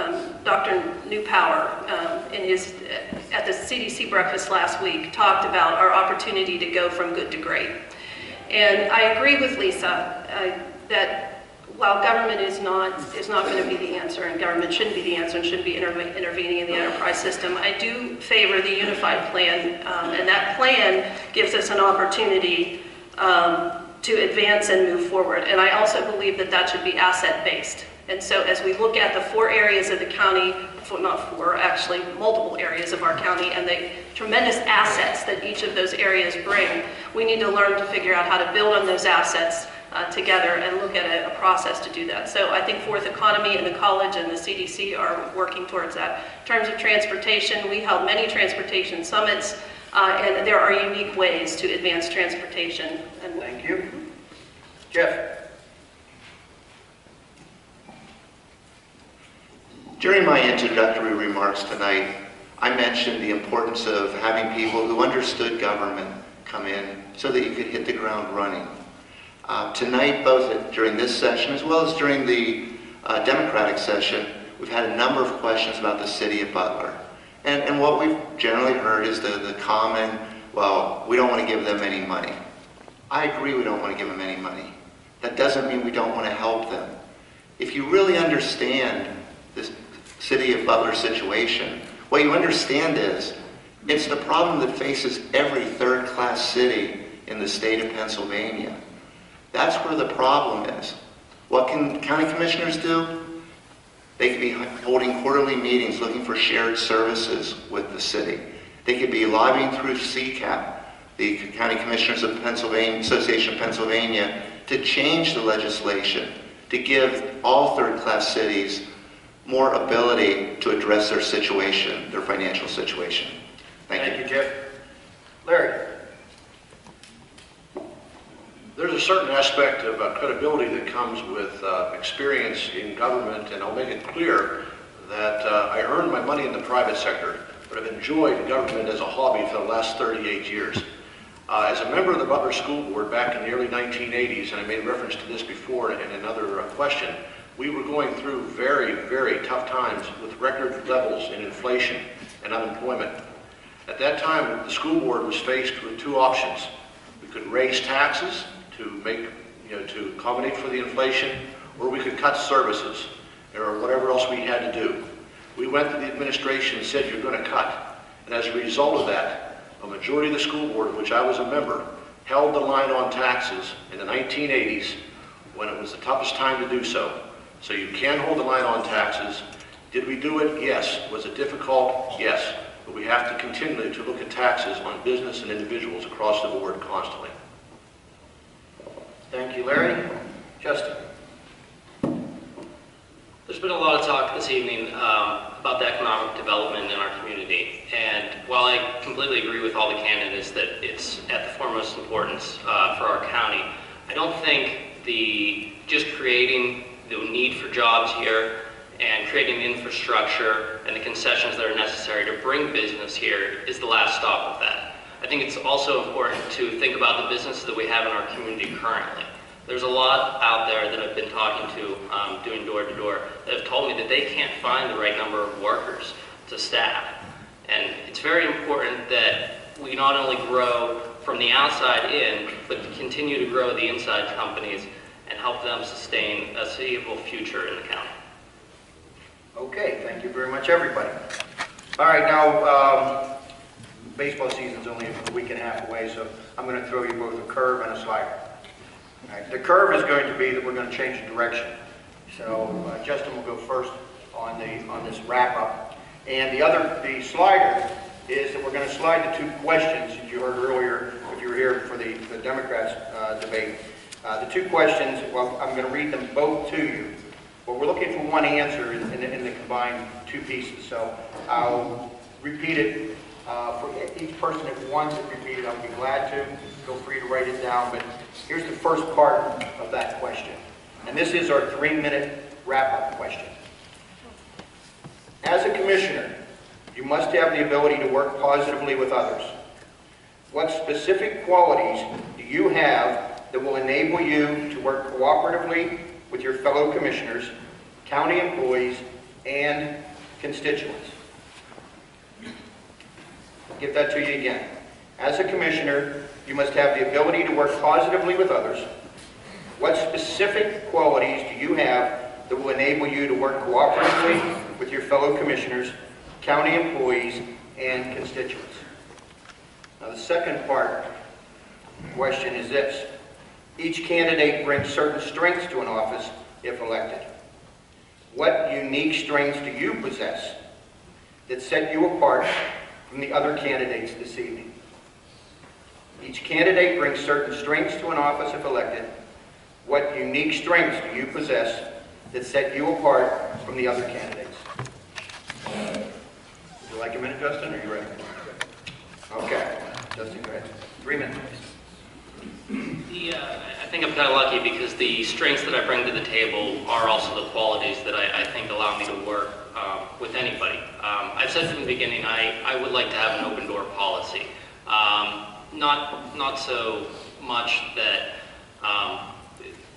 Dr. Newpower at the CDC breakfast last week, talked about our opportunity to go from good to great. And I agree with Lisa that while government is not going to be the answer, and government shouldn't be the answer and shouldn't be intervening in the enterprise system, I do favor the unified plan, and that plan gives us an opportunity to advance and move forward. And I also believe that that should be asset-based. And so as we look at the 4 areas of the county, not 4, actually multiple areas of our county, and the tremendous assets that each of those areas bring, we need to learn to figure out how to build on those assets together and look at a process to do that. So I think Fourth Economy and the college and the CDC are working towards that. In terms of transportation, we held many transportation summits, and there are unique ways to advance transportation. Thank you. Jeff? During my introductory remarks tonight, I mentioned the importance of having people who understood government come in so that you could hit the ground running. Tonight, both during this session as well as during the Democratic session, we've had a number of questions about the city of Butler. And what we've generally heard is the common, well, we don't want to give them any money. I agree we don't want to give them any money. That doesn't mean we don't want to help them. If you really understand this city of Butler situation, what you understand is it's the problem that faces every third-class city in the state of Pennsylvania. That's where the problem is. What can county commissioners do? They could be holding quarterly meetings looking for shared services with the city. They could be lobbying through Succop, the County Commissioners of Pennsylvania, Association of Pennsylvania, to change the legislation, to give all third-class cities more ability to address their situation, their financial situation. Thank you. Jeff. Larry? There's a certain aspect of credibility that comes with experience in government, and I'll make it clear that I earned my money in the private sector, but I've enjoyed government as a hobby for the last 38 years. As a member of the Butler School Board back in the early 1980s, and I made reference to this before in another question, we were going through very, very tough times with record levels in inflation and unemployment. At that time, the school board was faced with 2 options. We could raise taxes to accommodate for the inflation, or we could cut services, or whatever else we had to do. We went to the administration and said, you're going to cut. And as a result of that, a majority of the school board, of which I was a member, held the line on taxes in the 1980s when it was the toughest time to do so. So you can hold the line on taxes. Did we do it? Yes. Was it difficult? Yes. But we have to continue to look at taxes on business and individuals across the board constantly. Thank you, Larry. Justin? There's been a lot of talk this evening about the economic development in our community. And while I completely agree with all the candidates that it's at the foremost importance for our county, I don't think just creating the need for jobs here and creating the infrastructure and the concessions that are necessary to bring business here is the last stop of that. I think it's also important to think about the businesses that we have in our community currently. There's a lot out there that I've been talking to, doing door-to-door, that have told me that they can't find the right number of workers to staff. And it's very important that we not only grow from the outside in, but to continue to grow the inside companies and help them sustain a sustainable future in the county. Okay, thank you very much, everybody. All right, now, baseball season's only a week and a half away, so I'm going to throw you both a curve and a slider. All right, the curve is going to be that we're going to change the direction. So Justin will go first on this wrap-up. And the slider is that we're going to slide the 2 questions that you heard earlier, if you were here for the Democrats debate. The 2 questions, well, I'm going to read them both to you. But we're looking for one answer in the combined 2 pieces. So I'll repeat it for each person that wants it repeated. I'll be glad to. Feel free to write it down. But here's the first part of that question. And this is our 3-minute wrap-up question. As a commissioner, you must have the ability to work positively with others. What specific qualities do you have that will enable you to work cooperatively with your fellow commissioners, county employees, and constituents. I'll give that to you again. As a commissioner, you must have the ability to work positively with others. What specific qualities do you have that will enable you to work cooperatively with your fellow commissioners, county employees, and constituents? Now, the second part question is this. Each candidate brings certain strengths to an office if elected. What unique strengths do you possess that set you apart from the other candidates this evening? Each candidate brings certain strengths to an office if elected. What unique strengths do you possess that set you apart from the other candidates? Would you like a minute, Justin, or are you ready? Okay. Justin, go ahead. 3 minutes, please. I think I'm kind of lucky because the strengths that I bring to the table are also the qualities that I think allow me to work with anybody. I've said from the beginning I would like to have an open door policy. Not so much that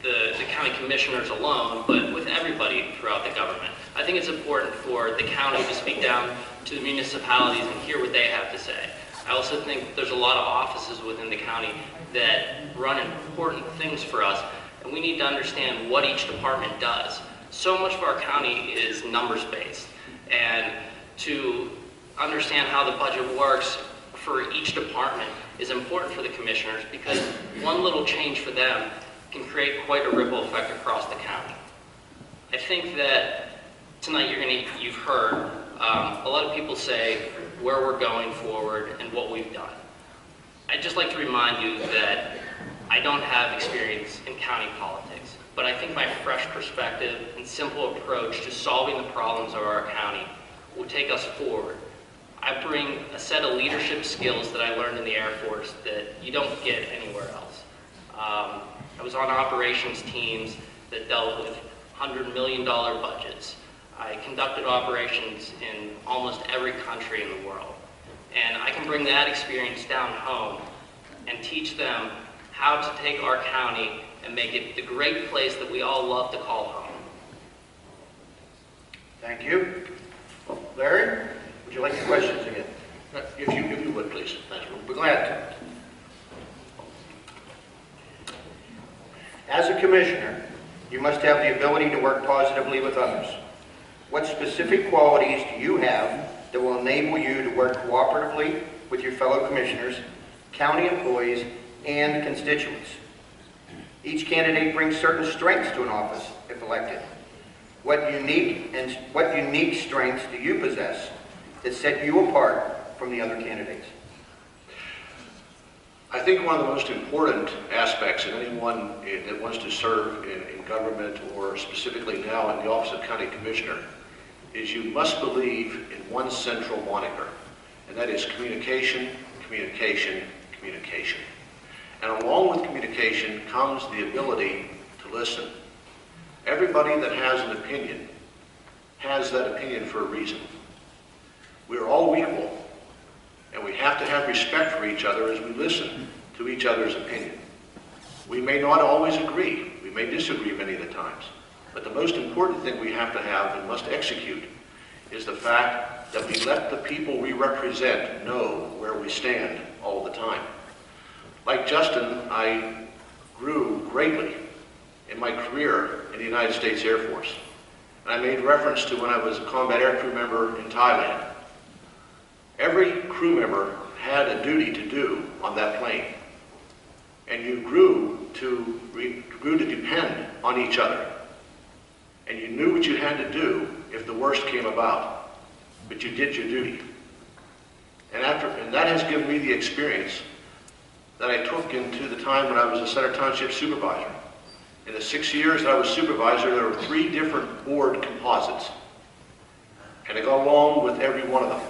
the county commissioners alone, but with everybody throughout the government. I think it's important for the county to speak down to the municipalities and hear what they have to say. I also think there's a lot of offices within the county that run important things for us, and we need to understand what each department does. So much of our county is numbers-based, and to understand how the budget works for each department is important for the commissioners because one little change for them can create quite a ripple effect across the county. I think that tonight you've heard a lot of people say where we're going forward and what we've done. I'd just like to remind you that I don't have experience in county politics, but I think my fresh perspective and simple approach to solving the problems of our county will take us forward. I bring a set of leadership skills that I learned in the Air Force that you don't get anywhere else. I was on operations teams that dealt with $100 million budgets. I conducted operations in almost every country in the world. And I can bring that experience down home and teach them how to take our county and make it the great place that we all love to call home. Thank you. Larry, would you like the questions again? If you would, please. Thank you. We're glad to. As a commissioner, you must have the ability to work positively with others. What specific qualities do you have that will enable you to work cooperatively with your fellow commissioners, county employees, and constituents? Each candidate brings certain strengths to an office if elected. What unique strengths do you possess that set you apart from the other candidates? I think one of the most important aspects of anyone that wants to serve in government or specifically now in the office of county commissioner is you must believe in one central moniker, and that is communication, communication, communication. And along with communication comes the ability to listen. Everybody that has an opinion has that opinion for a reason. We're all equal, and we have to have respect for each other as we listen to each other's opinion. We may not always agree. We may disagree many of the times. But the most important thing we have to have and must execute is the fact that we let the people we represent know where we stand all the time. Like Justin, I grew greatly in my career in the United States Air Force. And I made reference to when I was a combat air crew member in Thailand. Every crew member had a duty to do on that plane. And you grew to depend on each other. And you knew what you had to do if the worst came about, but you did your duty. And that has given me the experience that I took into the time when I was a Center Township supervisor. In the 6 years that I was supervisor, there were 3 different board composites. And I got along with every one of them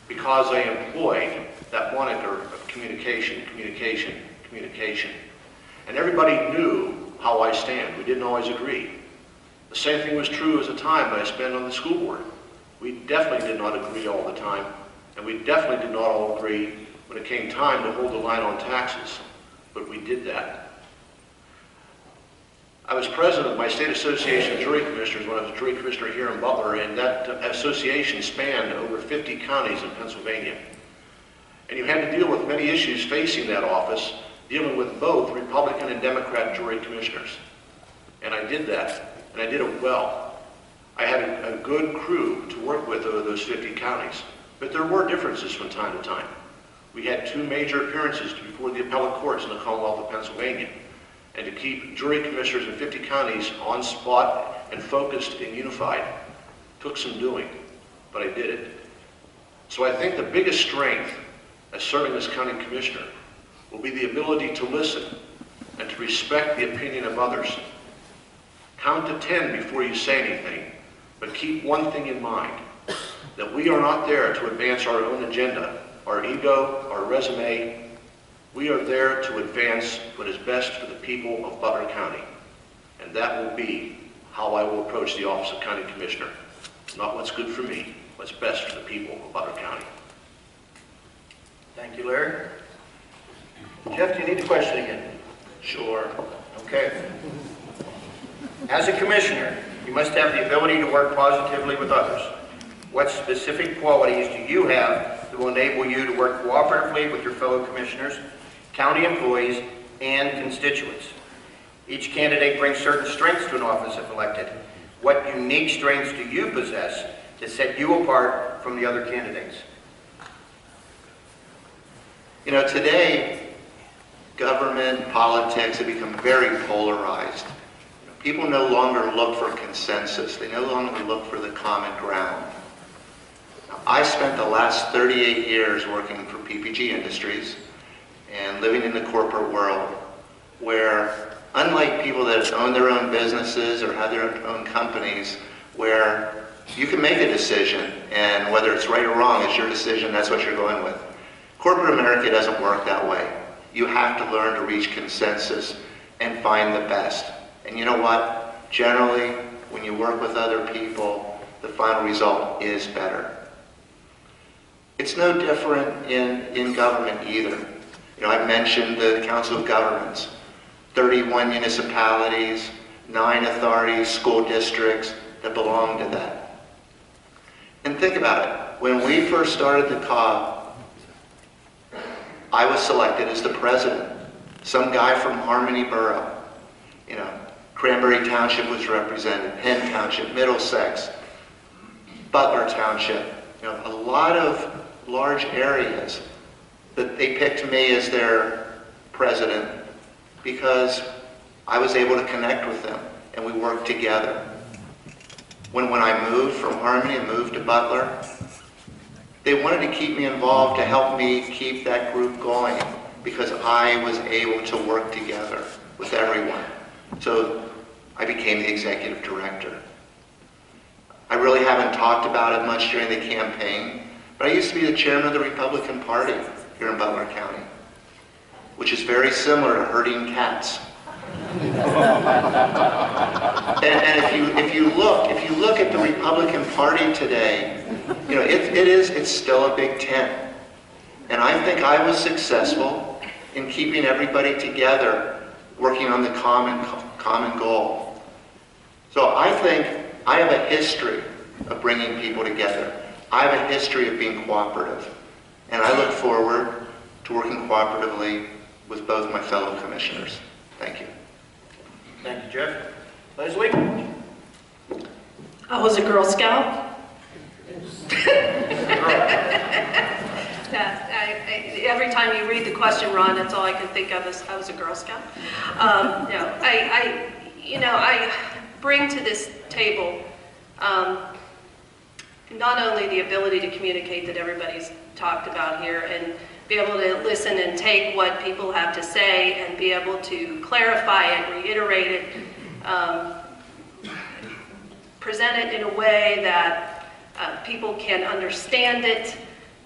because I employed that moniker of communication, communication, communication. And everybody knew how I stand. We didn't always agree. The same thing was true as the time that I spent on the school board. We definitely did not agree all the time, and we definitely did not all agree when it came time to hold the line on taxes, but we did that. I was president of my state association of jury commissioners when I was a jury commissioner here in Butler, and that association spanned over 50 counties in Pennsylvania. And you had to deal with many issues facing that office, dealing with both Republican and Democrat jury commissioners. And I did that, and I did it well. I had a good crew to work with over those 50 counties, but there were differences from time to time. We had 2 major appearances before the appellate courts in the Commonwealth of Pennsylvania. And to keep jury commissioners in 50 counties on spot and focused and unified took some doing, but I did it. So I think the biggest strength as serving as county commissioner will be the ability to listen and to respect the opinion of others. Count to 10 before you say anything, but keep one thing in mind, that we are not there to advance our own agenda, our ego, our resume. We are there to advance what is best for the people of Butler County. And that will be how I will approach the office of County Commissioner. Not what's good for me, what's best for the people of Butler County. Thank you, Larry. Jeff, do you need the question again? Sure. Okay. As a commissioner, you must have the ability to work positively with others. What specific qualities do you have that will enable you to work cooperatively with your fellow commissioners, county employees, and constituents? Each candidate brings certain strengths to an office if elected. What unique strengths do you possess that set you apart from the other candidates? You know, today, government, politics have become very polarized. People no longer look for consensus. They no longer look for the common ground. Now, I spent the last 38 years working for PPG Industries and living in the corporate world where, unlike people that own their own businesses or have their own companies, where you can make a decision and whether it's right or wrong, it's your decision, that's what you're going with. Corporate America doesn't work that way. You have to learn to reach consensus and find the best. And you know what? Generally, when you work with other people, the final result is better. It's no different in government either. You know, I've mentioned the Council of Governments, 31 municipalities, 9 authorities, school districts that belong to that. And think about it. When we first started the COG, I was selected as the president. Some guy from Harmony Borough, you know, Cranberry Township was represented, Penn Township, Middlesex, Butler Township, you know, a lot of large areas that they picked me as their president because I was able to connect with them and we worked together. When I moved from Harmony and moved to Butler, they wanted to keep me involved to help me keep that group going because I was able to work together with everyone. So I became the executive director. I really haven't talked about it much during the campaign, but I used to be the chairman of the Republican Party here in Butler County, which is very similar to herding cats. and if you look at the Republican Party today, you know, it's still a big tent. And I think I was successful in keeping everybody together, working on the common goal. So I think I have a history of bringing people together. I have a history of being cooperative. And I look forward to working cooperatively with both my fellow commissioners. Thank you. Thank you, Jeff. Leslie? I was a Girl Scout. Every time you read the question, Ron, that's all I can think of is I was a Girl Scout. I bring to this table not only the ability to communicate that everybody's talked about here and be able to listen and take what people have to say and be able to clarify it, reiterate it, present it in a way that people can understand it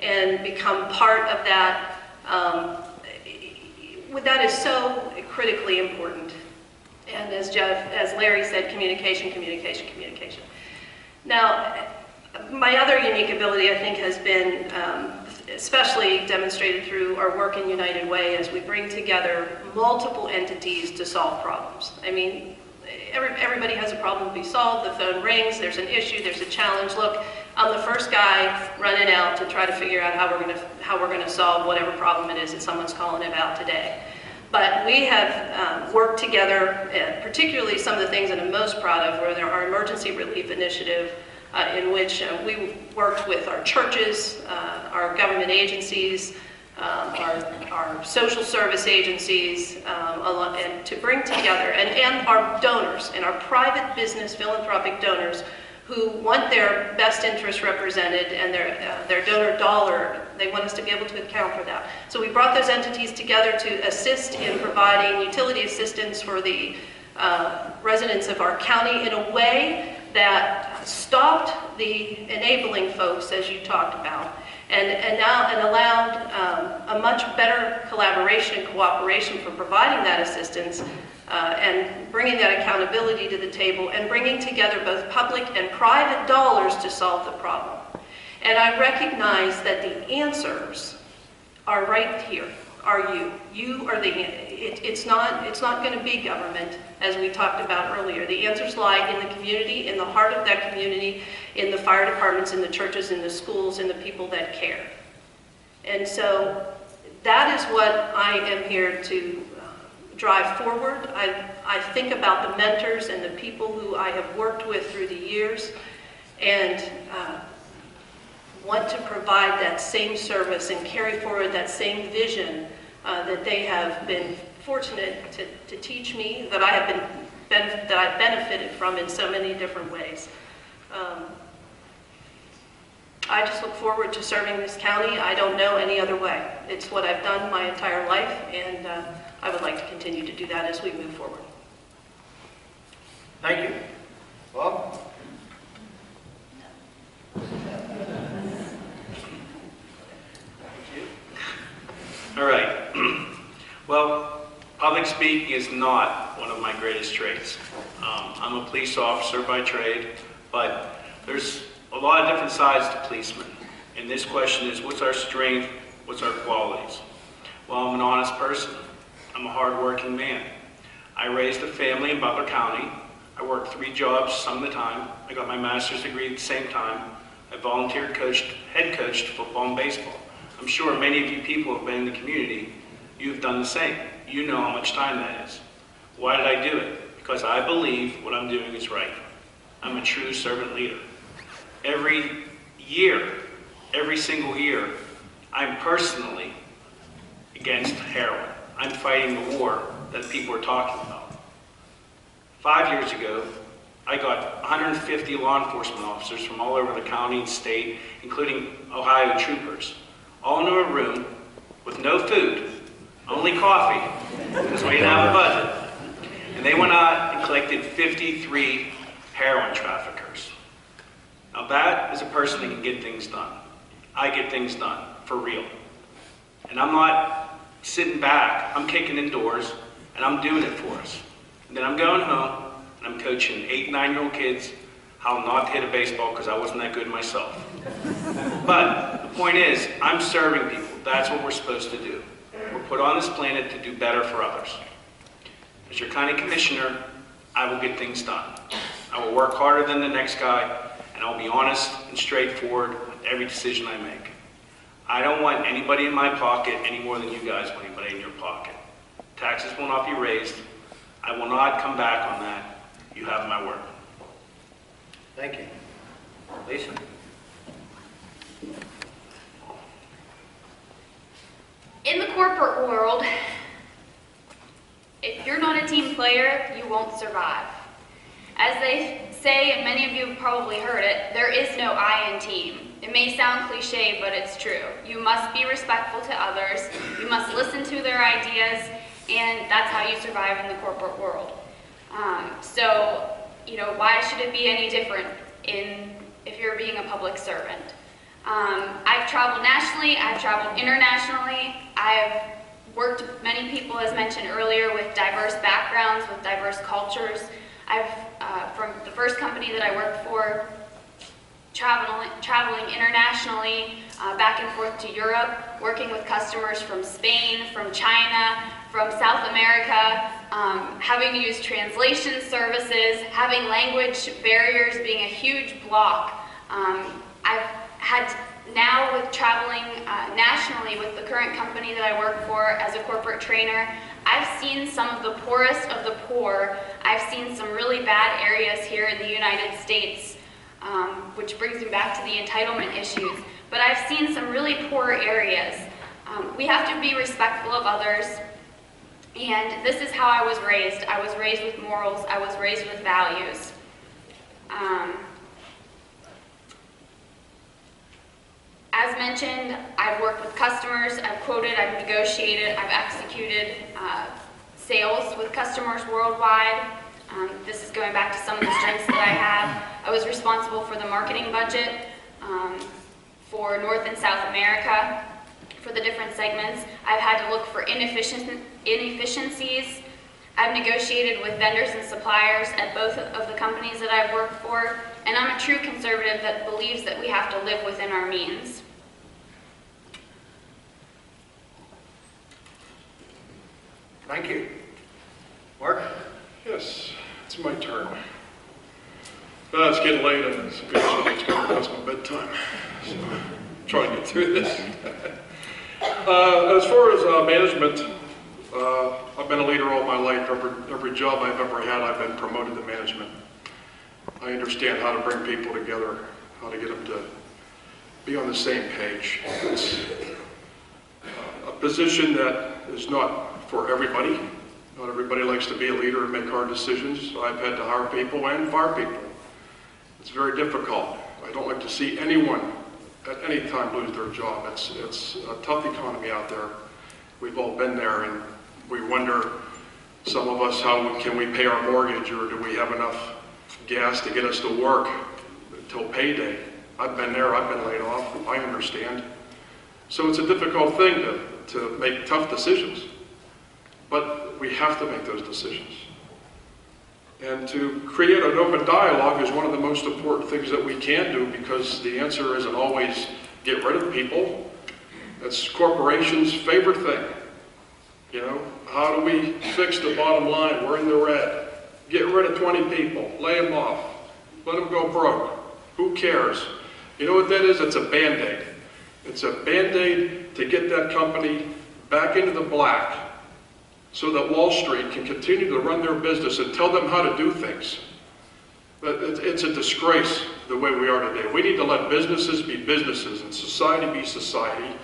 and become part of that. That is so critically important. And as Larry said, communication. Now, my other unique ability, I think, has been especially demonstrated through our work in United Way as we bring together multiple entities to solve problems. I mean, everybody has a problem to be solved. The phone rings, there's an issue, there's a challenge. Look, I'm the first guy running out to try to figure out how we're gonna solve whatever problem it is that someone's calling about today. But we have worked together, particularly some of the things that I'm most proud of were our emergency relief initiative, in which we worked with our churches, our government agencies, our social service agencies, and to bring together, and our donors, and our private business philanthropic donors who want their best interests represented and their donor dollar, they want us to be able to account for that. So we brought those entities together to assist in providing utility assistance for the residents of our county in a way that stopped the enabling folks, as you talked about, and allowed a much better collaboration and cooperation for providing that assistance and bringing that accountability to the table and bringing together both public and private dollars to solve the problem. And I recognize that the answers are right here, are you. You are it's not going to be government, as we talked about earlier. The answers lie in the community, in the heart of that community, in the fire departments, in the churches, in the schools, in the people that care. And so that is what I am here to drive forward. I think about the mentors and the people who I have worked with through the years, and want to provide that same service and carry forward that same vision that they have been fortunate to teach me, that I've benefited from in so many different ways. I just look forward to serving this county. I don't know any other way. It's what I've done my entire life, and I would like to continue to do that as we move forward. Thank you. Bob? All right. Well, public speaking is not one of my greatest traits. I'm a police officer by trade, but there's a lot of different sides to policemen. And this question is, what's our strength? What's our qualities? Well, I'm an honest person. I'm a hardworking man. I raised a family in Butler County. I worked 3 jobs some of the time. I got my master's degree at the same time. I volunteered, head coached football and baseball. I'm sure many of you people who have been in the community, you've done the same. You know how much time that is. Why did I do it? Because I believe what I'm doing is right. I'm a true servant leader. Every year, every single year, I'm personally against heroin. I'm fighting the war that people are talking about. 5 years ago, I got 150 law enforcement officers from all over the county and state, including Ohio troopers, all into a room with no food, only coffee, because we didn't have a budget. And they went out and collected 53 heroin traffickers. Now that is a person that can get things done. I get things done, for real. And I'm not sitting back, I'm kicking in doors, and I'm doing it for us. And then I'm going home, and I'm coaching 8, 9-year-old kids how not to hit a baseball because I wasn't that good myself. But the point is, I'm serving people. That's what we're supposed to do. We're put on this planet to do better for others. As your county commissioner, I will get things done. I will work harder than the next guy, and I'll be honest and straightforward with every decision I make. I don't want anybody in my pocket any more than you guys want anybody in your pocket. Taxes will not be raised. I will not come back on that. You have my word. Thank you. Lisa? In the corporate world, if you're not a team player, you won't survive. As they say, and many of you have probably heard it, there is no I in team. It may sound cliche, but it's true. You must be respectful to others, you must listen to their ideas, and that's how you survive in the corporate world. So, why should it be any different if you're being a public servant? I've traveled nationally, I've traveled internationally, I've worked with many people, as mentioned earlier, with diverse backgrounds, with diverse cultures. I've, from the first company that I worked for, traveling internationally, back and forth to Europe, working with customers from Spain, from China, from South America, having to use translation services, having language barriers being a huge block. I've had now with traveling nationally with the current company that I work for as a corporate trainer, I've seen some of the poorest of the poor. I've seen some really bad areas here in the United States, which brings me back to the entitlement issues. But I've seen some really poor areas. We have to be respectful of others, and this is how I was raised. I was raised with morals. I was raised with values. As mentioned, I've worked with customers, I've quoted, I've negotiated, I've executed sales with customers worldwide. This is going back to some of the strengths that I have. I was responsible for the marketing budget for North and South America for the different segments. I've had to look for inefficiencies. I've negotiated with vendors and suppliers at both of the companies that I've worked for, and I'm a true conservative that believes that we have to live within our means. Thank you. Mark? Yes, it's my turn. It's getting late and it's getting past my bedtime. So I'm trying to get through this. As far as management, I've been a leader all my life. Every job I've ever had, I've been promoted to management. I understand how to bring people together, how to get them to be on the same page. It's a position that is not for everybody. Not everybody likes to be a leader and make hard decisions. I've had to hire people and fire people. It's very difficult. I don't like to see anyone at any time lose their job. It's a tough economy out there. We've all been there, and we wonder, some of us, how can we pay our mortgage, or do we have enough gas to get us to work until payday? I've been there, I've been laid off, I understand. So it's a difficult thing to make tough decisions, but we have to make those decisions. And to create an open dialogue is one of the most important things that we can do, because the answer isn't always get rid of people. That's corporations' favorite thing. You know, how do we fix the bottom line? We're in the red. Get rid of 20 people, lay them off, let them go broke. Who cares? You know what that is? It's a Band-Aid. It's a Band-Aid to get that company back into the black so that Wall Street can continue to run their business and tell them how to do things. But it's a disgrace the way we are today. We need to let businesses be businesses and society be society,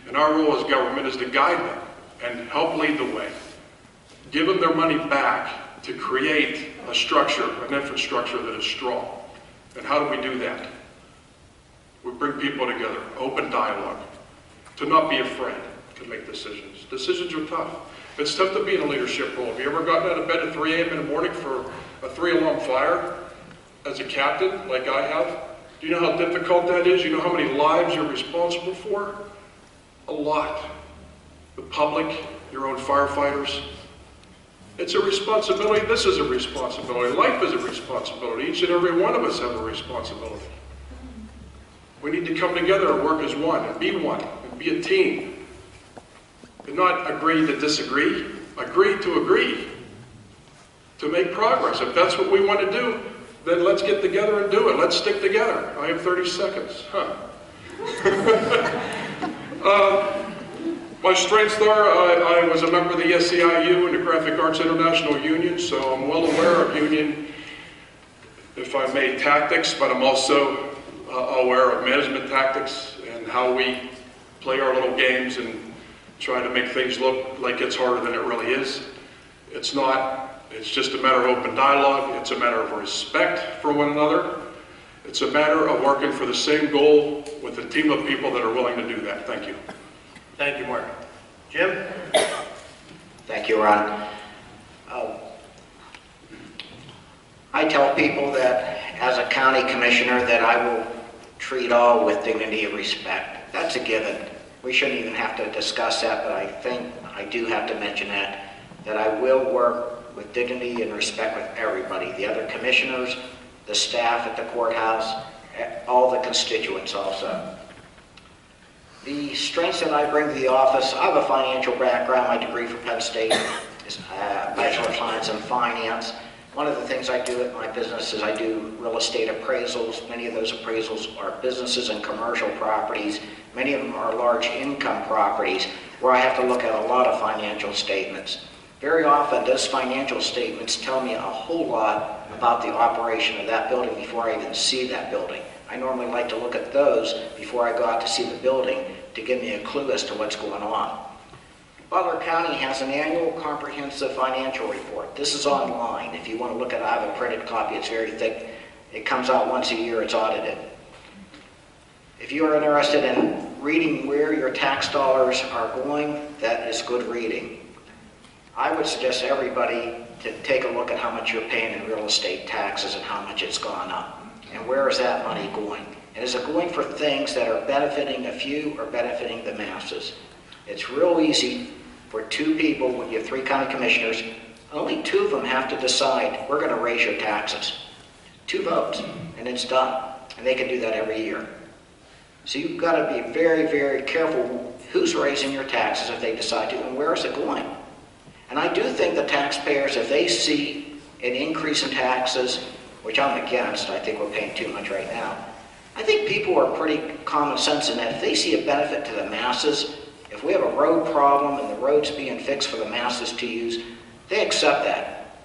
and our role as government is to guide them and help lead the way. Give them their money back to create a structure, an infrastructure that is strong. And how do we do that? We bring people together, open dialogue, to not be afraid to make decisions. Decisions are tough. It's tough to be in a leadership role. Have you ever gotten out of bed at 3 a.m. in the morning for a 3-alarm fire as a captain, like I have? Do you know how difficult that is? You know how many lives you're responsible for? A lot. The public, your own firefighters. It's a responsibility. This is a responsibility. Life is a responsibility. Each and every one of us have a responsibility. We need to come together and work as one, and be a team. And not agree to disagree, agree to agree, to make progress. If that's what we want to do, then let's get together and do it. Let's stick together. I have 30 seconds. My strengths are, I was a member of the SEIU and the Graphic Arts International Union, so I'm well aware of union, if I may, tactics, but I'm also aware of management tactics and how we play our little games and try to make things look like it's harder than it really is. It's not. It's just a matter of open dialogue. It's a matter of respect for one another. It's a matter of working for the same goal with a team of people that are willing to do that. Thank you. Thank you, Mark. Jim? Thank you, Ron. I tell people that as a county commissioner that I will treat all with dignity and respect. That's a given. We shouldn't even have to discuss that, but I think I do have to mention that I will work with dignity and respect with everybody, the other commissioners, the staff at the courthouse, all the constituents also. The strengths that I bring to the office, I have a financial background, my degree from Penn State. Bachelor of Science in Finance. One of the things I do at my business is I do real estate appraisals. Many of those appraisals are businesses and commercial properties. Many of them are large income properties where I have to look at a lot of financial statements. Very often, those financial statements tell me a whole lot about the operation of that building before I even see that building. I normally like to look at those before I go out to see the building to give me a clue as to what's going on. Butler County has an annual comprehensive financial report. This is online. If you want to look at it, I have a printed copy. It's very thick. It comes out once a year. It's audited. If you are interested in reading where your tax dollars are going, that is good reading. I would suggest everybody to take a look at how much you're paying in real estate taxes and how much it's gone up. And where is that money going? And is it going for things that are benefiting a few or benefiting the masses? It's real easy for two people, when you have 3 county commissioners, only 2 of them have to decide, we're going to raise your taxes. 2 votes, and it's done. And they can do that every year. So you've got to be very, very careful who's raising your taxes if they decide to, and where is it going? And I do think the taxpayers, if they see an increase in taxes, which I'm against, I think we're paying too much right now, I think people are pretty common sense in that if they see a benefit to the masses, if we have a road problem and the road's being fixed for the masses to use, they accept that.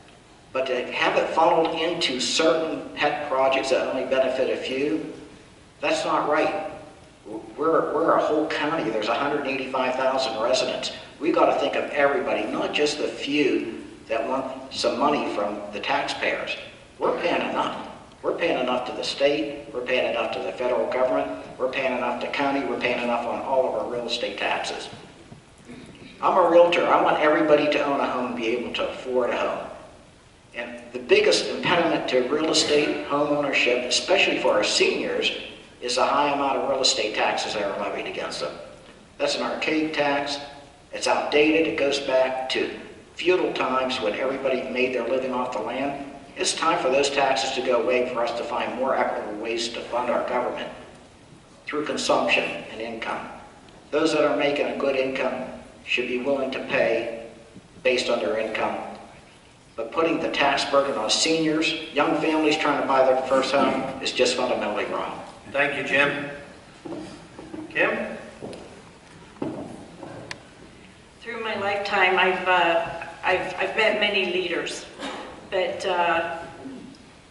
But to have it funneled into certain pet projects that only benefit a few, that's not right. We're a whole county. There's 185,000 residents. We've got to think of everybody, not just the few that want some money from the taxpayers. We're paying enough. We're paying enough to the state. We're paying enough to the federal government. We're paying enough to county. We're paying enough on all of our real estate taxes. I'm a realtor. I want everybody to own a home and be able to afford a home. And the biggest impediment to real estate home ownership, especially for our seniors, is the high amount of real estate taxes that are levied against them. That's an archaic tax. It's outdated. It goes back to feudal times when everybody made their living off the land. It's time for those taxes to go away for us to find more equitable ways to fund our government through consumption and income. Those that are making a good income should be willing to pay based on their income. But putting the tax burden on seniors, young families trying to buy their first home is just fundamentally wrong. Thank you, Jim. Kim? Through my lifetime, I've met many leaders, but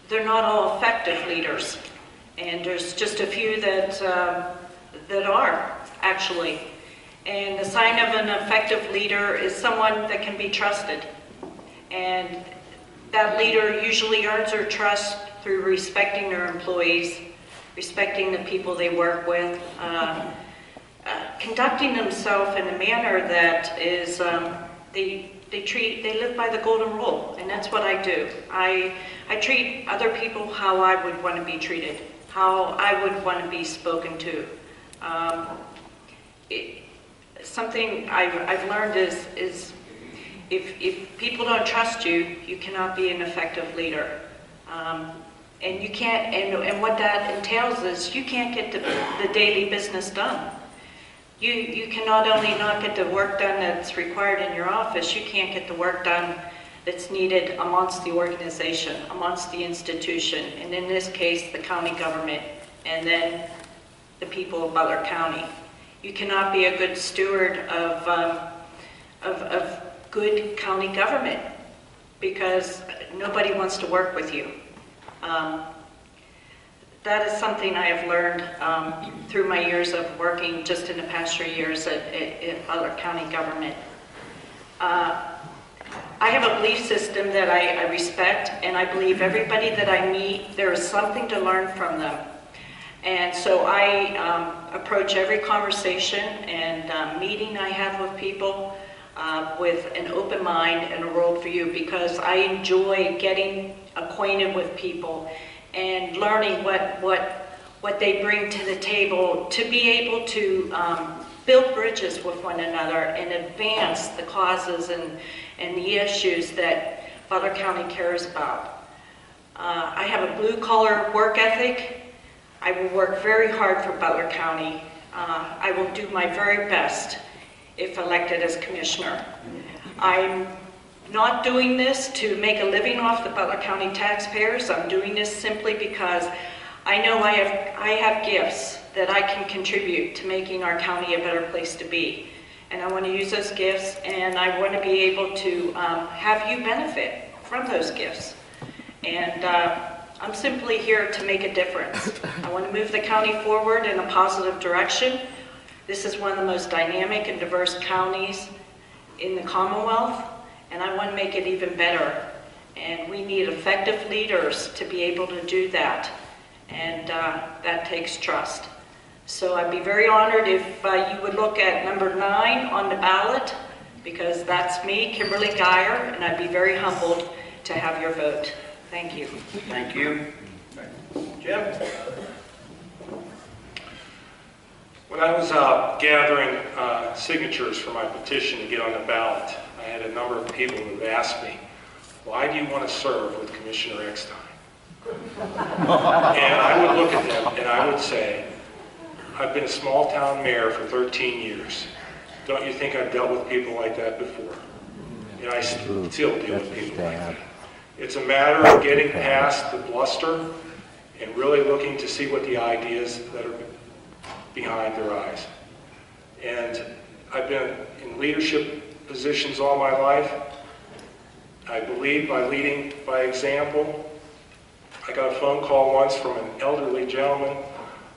they're not all effective leaders, and there's just a few that are actually. And the sign of an effective leader is someone that can be trusted, and that leader usually earns their trust through respecting their employees, respecting the people they work with, conducting themselves in a manner that is, they live by the golden rule, and that's what I do. I treat other people how I would want to be treated, how I would want to be spoken to. Something I've learned is if people don't trust you, you cannot be an effective leader. And you can't, and what that entails is you can't get the daily business done. You can not only not get the work done that's required in your office, you can't get the work done that's needed amongst the organization, amongst the institution, and in this case, the county government, and then the people of Butler County. You cannot be a good steward of good county government because nobody wants to work with you. That is something I have learned through my years of working just in the past 3 years at Butler County government. I have a belief system that I respect, and I believe everybody that I meet, there is something to learn from them. And so I approach every conversation and meeting I have with people with an open mind and a worldview, because I enjoy getting acquainted with people and learning what they bring to the table, to be able to build bridges with one another and advance the causes and the issues that Butler County cares about. I have a blue-collar work ethic. I will work very hard for Butler County. I will do my very best if elected as commissioner. I'm not doing this to make a living off the Butler County taxpayers. I'm doing this simply because I know I have gifts that I can contribute to making our county a better place to be. And I want to use those gifts, and I want to be able to have you benefit from those gifts. And I'm simply here to make a difference. I want to move the county forward in a positive direction. This is one of the most dynamic and diverse counties in the Commonwealth, and I want to make it even better. And we need effective leaders to be able to do that. And that takes trust. So I'd be very honored if you would look at number 9 on the ballot, because that's me, Kimberly Geyer, and I'd be very humbled to have your vote. Thank you. Thank you. Jim? When I was gathering signatures for my petition to get on the ballot, I had a number of people who asked me, why do you want to serve with Commissioner Eckstein? And I would look at them and I would say, I've been a small town mayor for 13 years. Don't you think I've dealt with people like that before? And I still deal with people like that. It's a matter of getting past the bluster and really looking to see what the ideas that are behind their eyes. And I've been in leadership positions all my life. I believe by leading by example. I got a phone call once from an elderly gentleman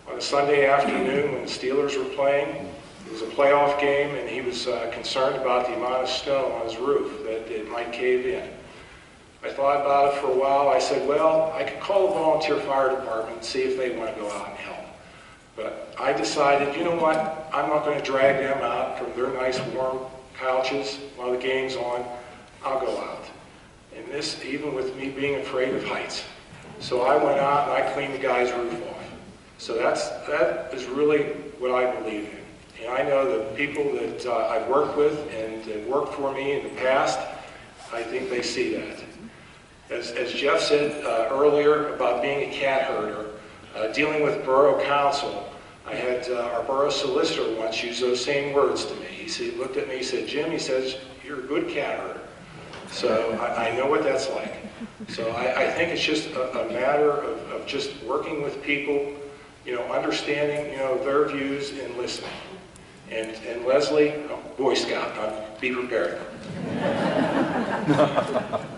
on a Sunday afternoon when the Steelers were playing. It was a playoff game, and he was concerned about the amount of snow on his roof, that it might cave in. I thought about it for a while. I said, well, I could call the volunteer fire department and see if they want to go out and help. But I decided, you know what, I'm not going to drag them out from their nice warm couches while the game's on. I'll go out. And this, even with me being afraid of heights. So I went out and I cleaned the guy's roof off. So that is really what I believe in. And I know the people that I've worked with and that worked for me in the past, I think they see that. As Jeff said earlier about being a cat herder, dealing with borough council, I had our borough solicitor once use those same words to me. He looked at me, he said, Jim, he says, you're a good cat herder. So I know what that's like. So I think it's just a matter of just working with people, you know, understanding, you know, their views and listening. And Leslie, Boy Scout, be prepared.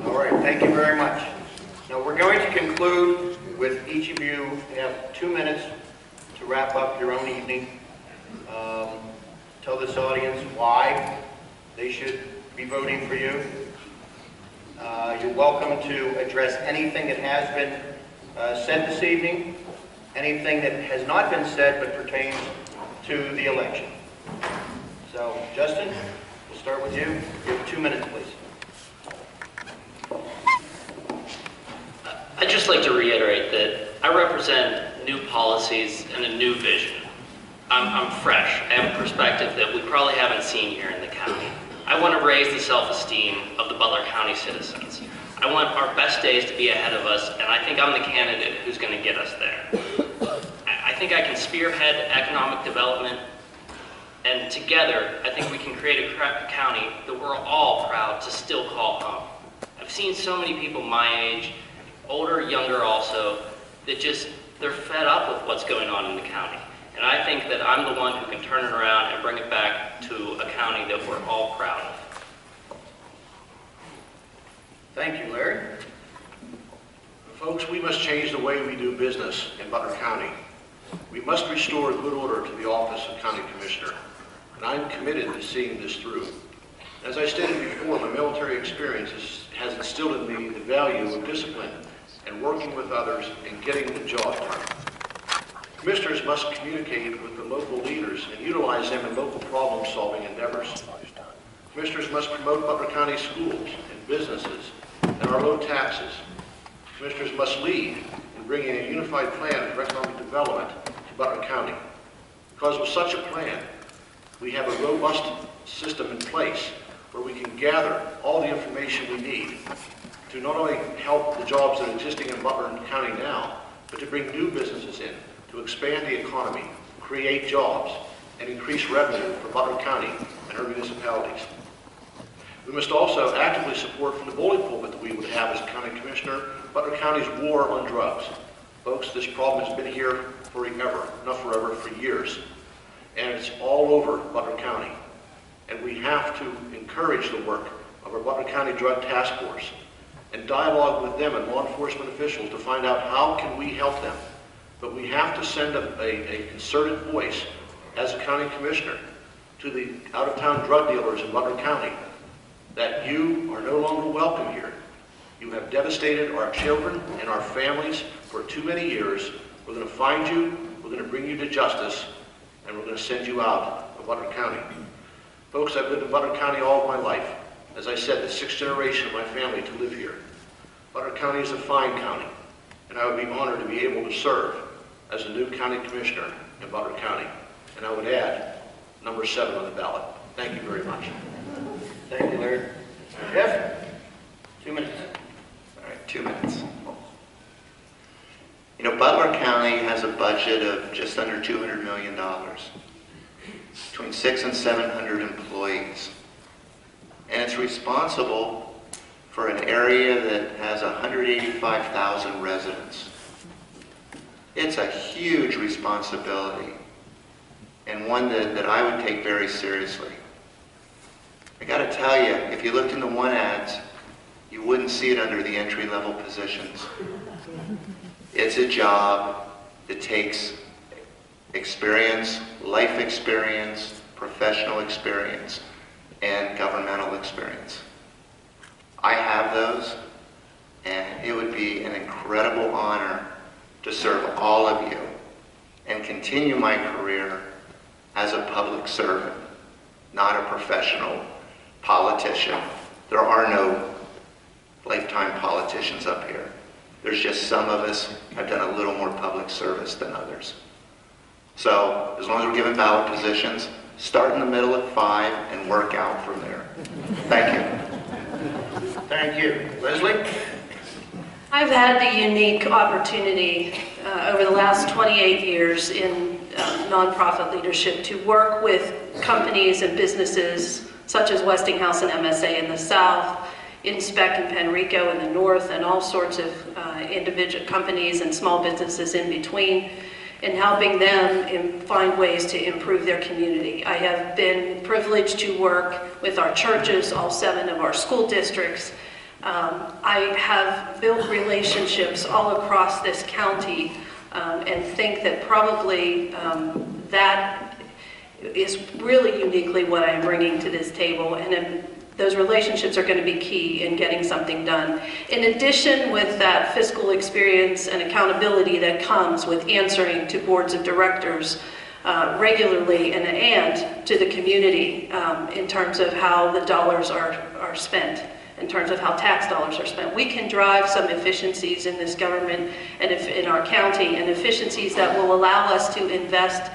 All right, thank you very much. Now we're going to conclude with each of you have 2 minutes to wrap up your own evening. Tell this audience why they should be voting for you. You're welcome to address anything that has been said this evening, anything that has not been said but pertains to the election. So, Justin, we'll start with you. You have 2 minutes, please. I'd just like to reiterate that I represent new policies and a new vision. I'm fresh. I have a perspective that we probably haven't seen here in the county. I want to raise the self-esteem of the Butler County citizens. I want our best days to be ahead of us, and I think I'm the candidate who's going to get us there. I think I can spearhead economic development, and together, I think we can create a county that we're all proud to still call home. I've seen so many people my age, older, younger also, that they're fed up with what's going on in the county. And I think that I'm the one who can turn it around and bring it back to a county that we're all proud of. Thank you, Larry. Folks, we must change the way we do business in Butler County. We must restore good order to the office of County Commissioner, and I'm committed to seeing this through. As I stated before, my military experience has instilled in me the value of discipline and working with others and getting the job done. Commissioners must communicate with the local leaders and utilize them in local problem-solving endeavors. Commissioners must promote Butler County schools and businesses and our low taxes. Commissioners must lead in bringing a unified plan for economic development to Butler County. Because with such a plan, we have a robust system in place where we can gather all the information we need to not only help the jobs that are existing in Butler County now, but to bring new businesses in, to expand the economy, create jobs, and increase revenue for Butler County and her municipalities. We must also actively support from the bully pulpit that we would have as county commissioner, Butler County's war on drugs. Folks, this problem has been here forever, not forever, for years. And it's all over Butler County. And we have to encourage the work of our Butler County Drug Task Force and dialogue with them and law enforcement officials to find out how can we help them. But we have to send a concerted voice as a county commissioner to the out-of-town drug dealers in Butler County that you are no longer welcome here. You have devastated our children and our families for too many years. We're going to find you, we're going to bring you to justice, and we're going to send you out of Butler County. Folks, I've lived in Butler County all of my life. As I said, the 6th generation of my family to live here. Butler County is a fine county, and I would be honored to be able to serve as a new county commissioner in Butler County. And I would add number 7 on the ballot. Thank you very much. Thank you, Larry. Jeff, 2 minutes. All right, 2 minutes. You know, Butler County has a budget of just under $200 million, between 600 and 700 employees. And it's responsible for an area that has 185,000 residents. It's a huge responsibility, and one that I would take very seriously. I got to tell you, if you looked in the one ads, you wouldn't see it under the entry-level positions. It's a job that takes experience, life experience, professional experience, and governmental experience. I have those, and it would be an incredible honor to serve all of you and continue my career as a public servant, not a professional politician. There are no lifetime politicians up here. There's just some of us have done a little more public service than others. So as long as we're given ballot positions, start in the middle at 5 and work out from there. Thank you. Thank you. Leslie? I've had the unique opportunity over the last 28 years in nonprofit leadership to work with companies and businesses such as Westinghouse and MSA in the South, Inspec and Penrico in the North, and all sorts of individual companies and small businesses in between, and helping them find ways to improve their community. I have been privileged to work with our churches, all 7 of our school districts. I have built relationships all across this county and think that probably that is really uniquely what I'm bringing to this table, and those relationships are going to be key in getting something done. In addition, with that fiscal experience and accountability that comes with answering to boards of directors regularly and to the community in terms of how the dollars are spent, in terms of how tax dollars are spent. We can drive some efficiencies in this government and in our county, and efficiencies that will allow us to invest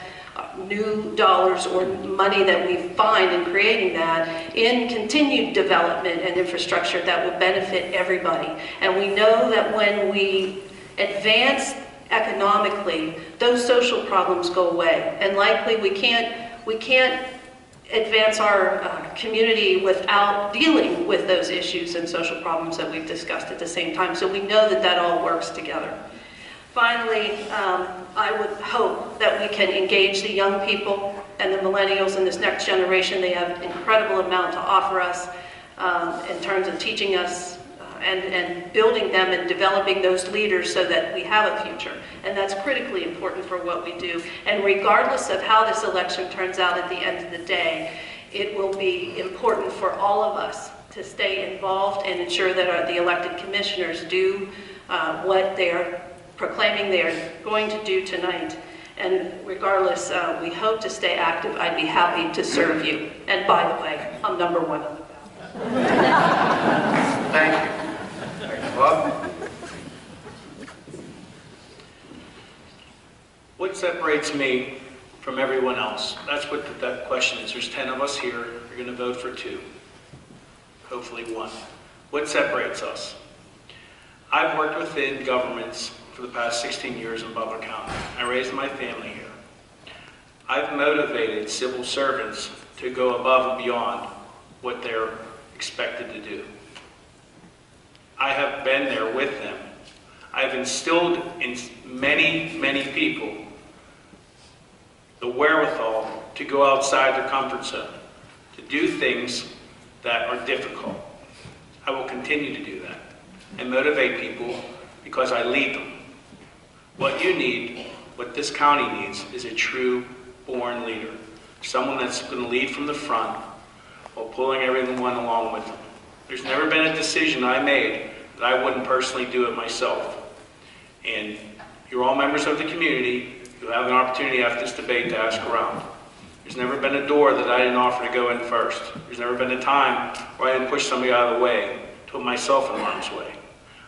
new dollars or money that we find in creating that in continued development and infrastructure that will benefit everybody. And we know that when we advance economically, those social problems go away. And likely we can't advance our community without dealing with those issues and social problems that we've discussed at the same time. So we know that that all works together. Finally, I would hope that we can engage the young people and the millennials in this next generation. They have an incredible amount to offer us in terms of teaching us and building them and developing those leaders so that we have a future. And that's critically important for what we do. And regardless of how this election turns out at the end of the day, it will be important for all of us to stay involved and ensure that the elected commissioners do what they are proclaiming they are going to do tonight. And regardless, we hope to stay active. I'd be happy to serve you. And by the way, I'm number 1 on the ballot. Thank you. Thank you, Bob. What separates me from everyone else? That's what that question is. There's 10 of us here. You're going to vote for 2. Hopefully 1. What separates us? I've worked within governments for the past 16 years in Butler County. I raised my family here. I've motivated civil servants to go above and beyond what they're expected to do. I have been there with them. I've instilled in many, many people the wherewithal to go outside their comfort zone, to do things that are difficult. I will continue to do that and motivate people because I lead them. What you need, what this county needs, is a true born leader. Someone that's going to lead from the front while pulling everyone along with them. There's never been a decision I made that I wouldn't personally do it myself. And you're all members of the community. You'll have an opportunity after this debate to ask around. There's never been a door that I didn't offer to go in first. There's never been a time where I didn't push somebody out of the way, to put myself in harm's way.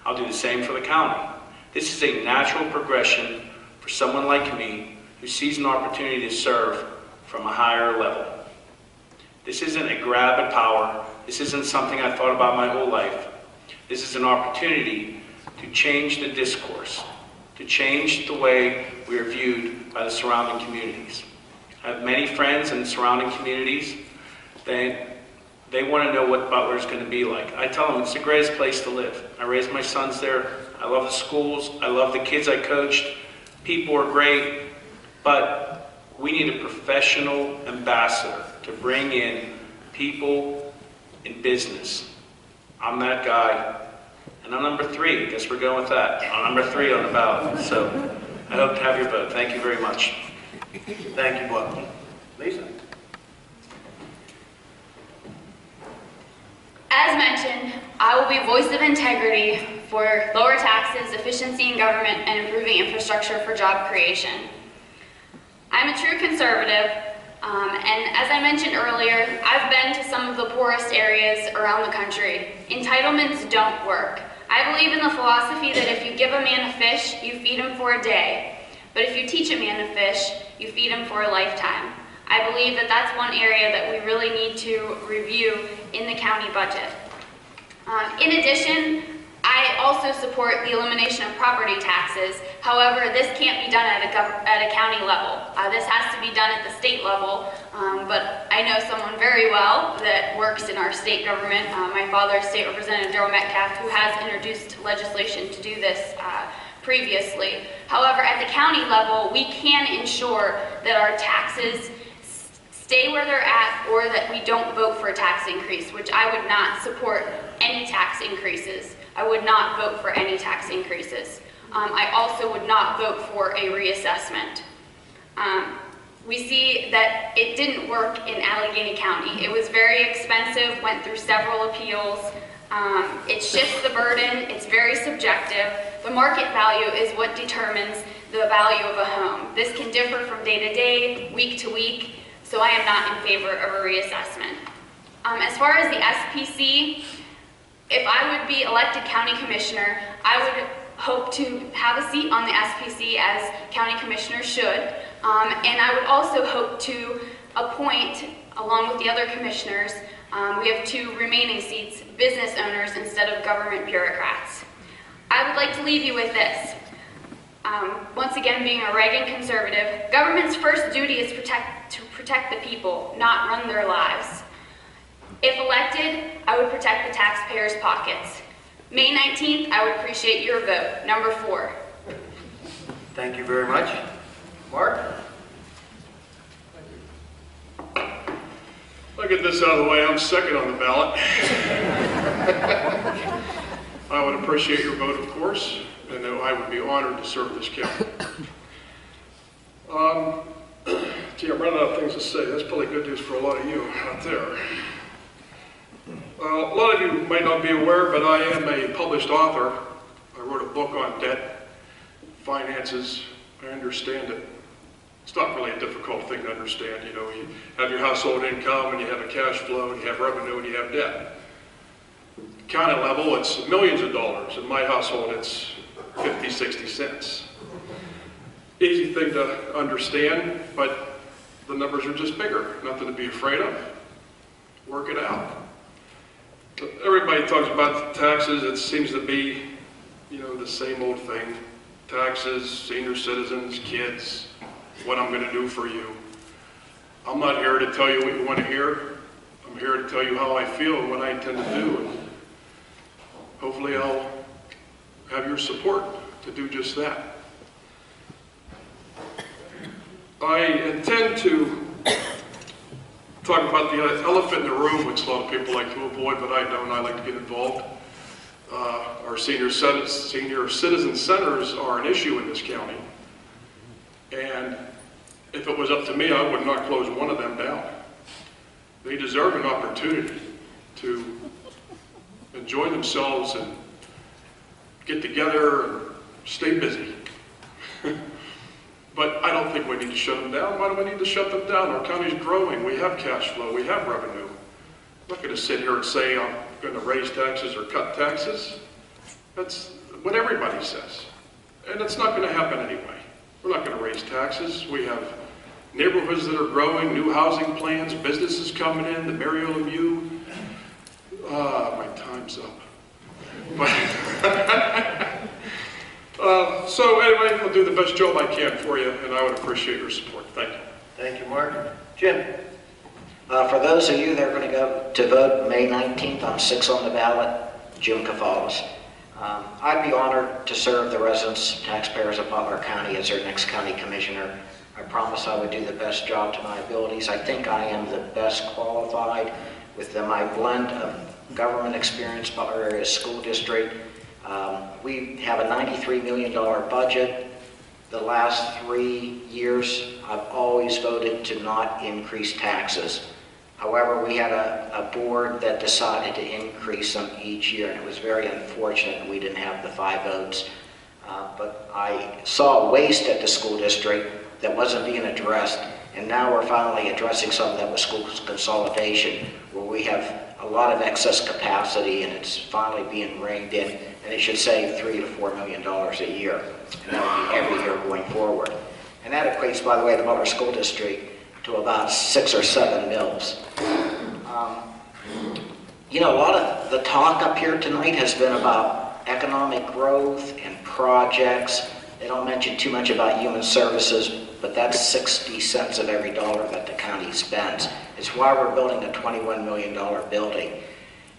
I'll do the same for the county. This is a natural progression for someone like me who sees an opportunity to serve from a higher level. This isn't a grab at power. This isn't something I thought about my whole life. This is an opportunity to change the discourse, to change the way we are viewed by the surrounding communities. I have many friends in the surrounding communities. They want to know what Butler is going to be like. I tell them it's the greatest place to live. I raised my sons there. I love the schools. I love the kids I coached. People are great, but we need a professional ambassador to bring in people in business. I'm that guy. And I'm number 3. I guess we're going with that. I'm number 3 on the ballot. So I hope to have your vote. Thank you very much. Thank you, Butler. Lisa? As mentioned, I will be voice of integrity for lower taxes, efficiency in government, and improving infrastructure for job creation. I'm a true conservative, and as I mentioned earlier, I've been to some of the poorest areas around the country. Entitlements don't work. I believe in the philosophy that if you give a man a fish, you feed him for a day. But if you teach a man to fish, you feed him for a lifetime. I believe that that's one area that we really need to review in the county budget. In addition, I also support the elimination of property taxes. However, this can't be done at a county level. This has to be done at the state level, but I know someone very well that works in our state government. My father is State Representative Darrell Metcalf, who has introduced legislation to do this previously. However, at the county level, we can ensure that our taxes stay where they're at, or that we don't vote for a tax increase, which I would not support any tax increases. I would not vote for any tax increases. I also would not vote for a reassessment. We see that it didn't work in Allegheny County. It was very expensive, went through several appeals. It shifts the burden, it's very subjective. The market value is what determines the value of a home. This can differ from day to day, week to week, so I am not in favor of a reassessment. As far as the SPC, if I would be elected county commissioner, I would hope to have a seat on the SPC as county commissioners should, and I would also hope to appoint, along with the other commissioners, we have 2 remaining seats, business owners instead of government bureaucrats. I would like to leave you with this. Once again, being a Reagan conservative, government's first duty is to protect the people, not run their lives. If elected, I would protect the taxpayers' pockets. May 19th, I would appreciate your vote, number 4. Thank you very much. Mark? I'll get this out of the way. I'm second on the ballot. I would appreciate your vote, of course, and I would be honored to serve this county. Gee, I'm running out of things to say. That's probably good news for a lot of you out there. A lot of you might not be aware, but I am a published author. I wrote a book on debt, finances. I understand it. It's not really a difficult thing to understand. You know, you have your household income, and you have a cash flow, and you have revenue, and you have debt. County level, it's millions of dollars. In my household, it's 50, 60 cents. Easy thing to understand, but the numbers are just bigger. Nothing to be afraid of. Work it out. Everybody talks about the taxes. It seems to be, you know, the same old thing. Taxes, senior citizens, kids, what I'm going to do for you. I'm not here to tell you what you want to hear. I'm here to tell you how I feel and what I intend to do. And hopefully I'll have your support to do just that. I intend to talk about the elephant in the room, which a lot of people like to avoid, but I don't. I like to get involved. Our senior citizen centers are an issue in this county. And if it was up to me, I would not close one of them down. They deserve an opportunity to enjoy themselves and get together and stay busy. But I don't think we need to shut them down. Why do we need to shut them down? Our county's growing. We have cash flow. We have revenue. I'm not going to sit here and say I'm going to raise taxes or cut taxes. That's what everybody says. And it's not going to happen anyway. We're not going to raise taxes. We have neighborhoods that are growing, new housing plans, businesses coming in, the Mary Lemieux. My time's up. So anyway, I'll do the best job I can for you, and I would appreciate your support. Thank you. Thank you, Mark. Jim? For those of you that are going to go to vote May 19th, I'm 6 on the ballot, Jim Kafalis. I'd be honored to serve the residents, taxpayers of Butler County as their next county commissioner. I promise I would do the best job to my abilities. I think I am the best qualified with my blend of government experience, Butler Area School District. We have a $93 million budget. The last 3 years, I've always voted to not increase taxes. However, we had a board that decided to increase them each year, and it was very unfortunate we didn't have the 5 votes. But I saw waste at the school district that wasn't being addressed, and now we're finally addressing some of that with school consolidation, where we have a lot of excess capacity, and it's finally being reined in, and it should save $3 to $4 million a year, and that will be every year going forward. And that equates, by the way, the Butler School District to about 6 or 7 mills. You know, a lot of the talk up here tonight has been about economic growth and projects. They don't mention too much about human services, but that's 60 cents of every dollar that the county spends. It's why we're building a $21 million building.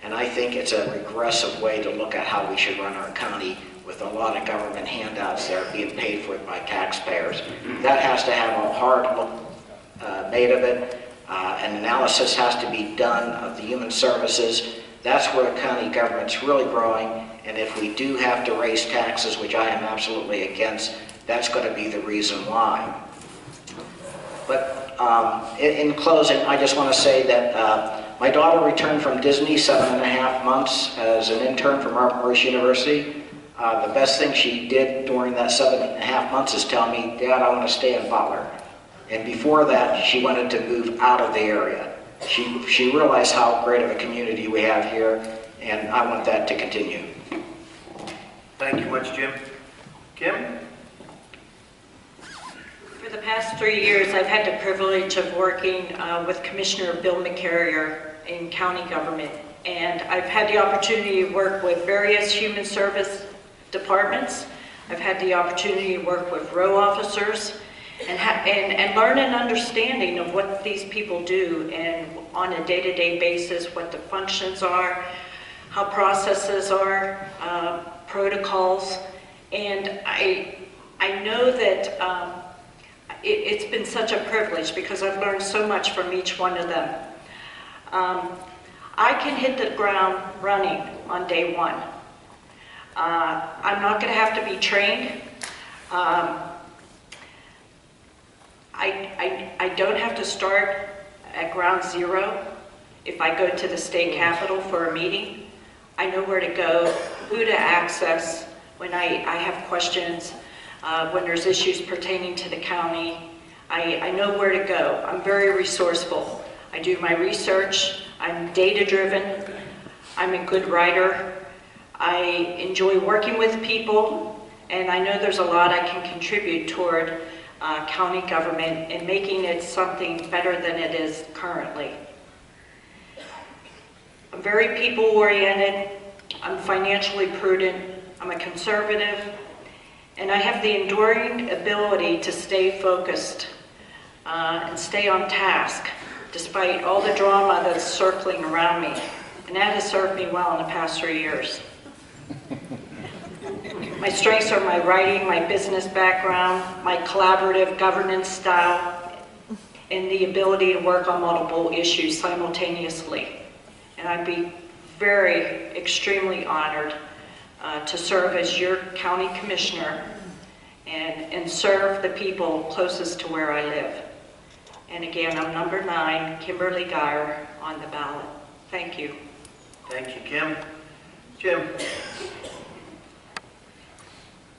And I think it's a regressive way to look at how we should run our county with a lot of government handouts that are being paid for by taxpayers. That has to have a hard look made of it. An analysis has to be done of the human services. That's where the county government's really growing. And if we do have to raise taxes, which I am absolutely against, that's going to be the reason why. But in closing, I just want to say that my daughter returned from Disney 7.5 months as an intern from Robert Morris University. The best thing she did during that 7.5 months is tell me, Dad, I want to stay in Butler. And before that, she wanted to move out of the area. She realized how great of a community we have here, and I want that to continue. Thank you much, Jim. Kim? For the past 3 years, I've had the privilege of working with Commissioner Bill McCarrier in county government. And I've had the opportunity to work with various human service departments. I've had the opportunity to work with row officers and learn an understanding of what these people do and on a day-to-day basis, what the functions are, how processes are, protocols. And I know that it's been such a privilege because I've learned so much from each one of them. I can hit the ground running on day one. I'm not going to have to be trained. I don't have to start at ground zero. If I go to the state capitol for a meeting, I know where to go, who to access when I have questions, when there's issues pertaining to the county. I know where to go. I'm very resourceful. I do my research. I'm data-driven. I'm a good writer. I enjoy working with people, and I know there's a lot I can contribute toward county government and making it something better than it is currently. I'm very people-oriented. I'm financially prudent. I'm a conservative, and I have the enduring ability to stay focused and stay on task. despite all the drama that's circling around me, and that has served me well in the past 3 years. My strengths are my writing, my business background, my collaborative governance style, and the ability to work on multiple issues simultaneously. And I'd be extremely honored to serve as your county commissioner and serve the people closest to where I live. And again, I'm number 9, Kimberly Geyer, on the ballot. Thank you. Thank you, Kim. Jim?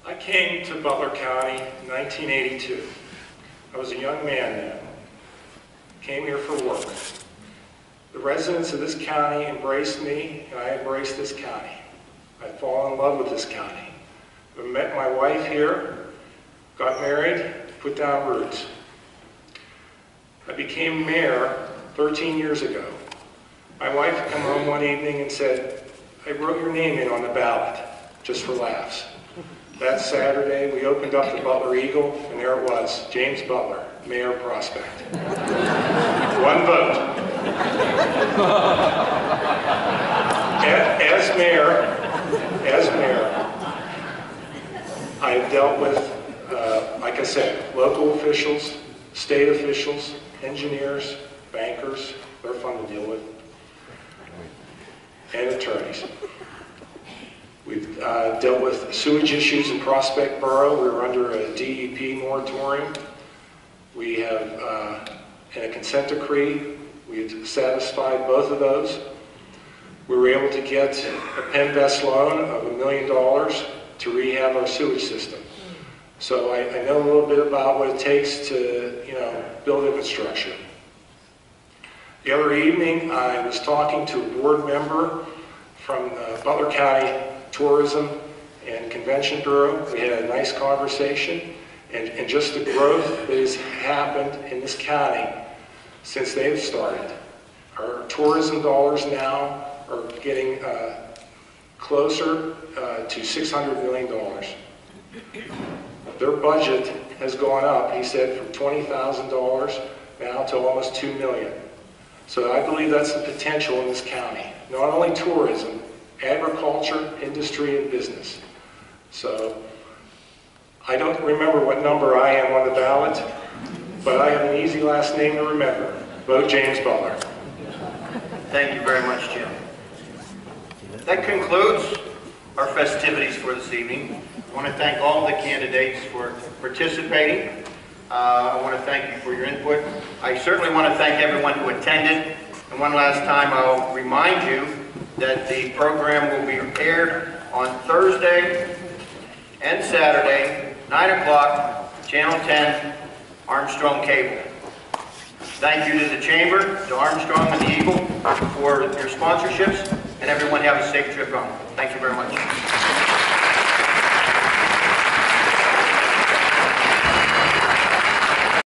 I came to Butler County in 1982. I was a young man then. Came here for work. The residents of this county embraced me, and I embraced this county. I fallen in love with this county. I met my wife here, got married, put down roots. I became mayor 13 years ago. My wife came home one evening and said, I wrote your name in on the ballot, just for laughs. That Saturday, we opened up the Butler Eagle, and there it was, James Butler, Mayor Prospect. One vote. As mayor, I have dealt with, like I said, local officials, state officials, engineers, bankers, they're fun to deal with, and attorneys. We've dealt with sewage issues in Prospect Borough. We were under a DEP moratorium. We have, in a consent decree, we had satisfied both of those. We were able to get a Penn Best loan of $1 million to rehab our sewage system. So I know a little bit about what it takes to, build infrastructure. The other evening, I was talking to a board member from Butler County Tourism and Convention Bureau. We had a nice conversation, and just the growth that has happened in this county since they've started. Our tourism dollars now are getting closer to $600 million. Their budget has gone up, he said, from $20,000 now to almost $2 million. So I believe that's the potential in this county. Not only tourism, agriculture, industry, and business. So I don't remember what number I am on the ballot, but I have an easy last name to remember. Vote James Butler. Thank you very much, Jim. That concludes our festivities for this evening. I want to thank all the candidates for participating. I want to thank you for your input. I certainly want to thank everyone who attended. And one last time, I'll remind you that the program will be aired on Thursday and Saturday, 9 o'clock, Channel 10, Armstrong Cable. Thank you to the Chamber, to Armstrong and the Eagle for your sponsorships, and everyone have a safe trip home. Thank you very much.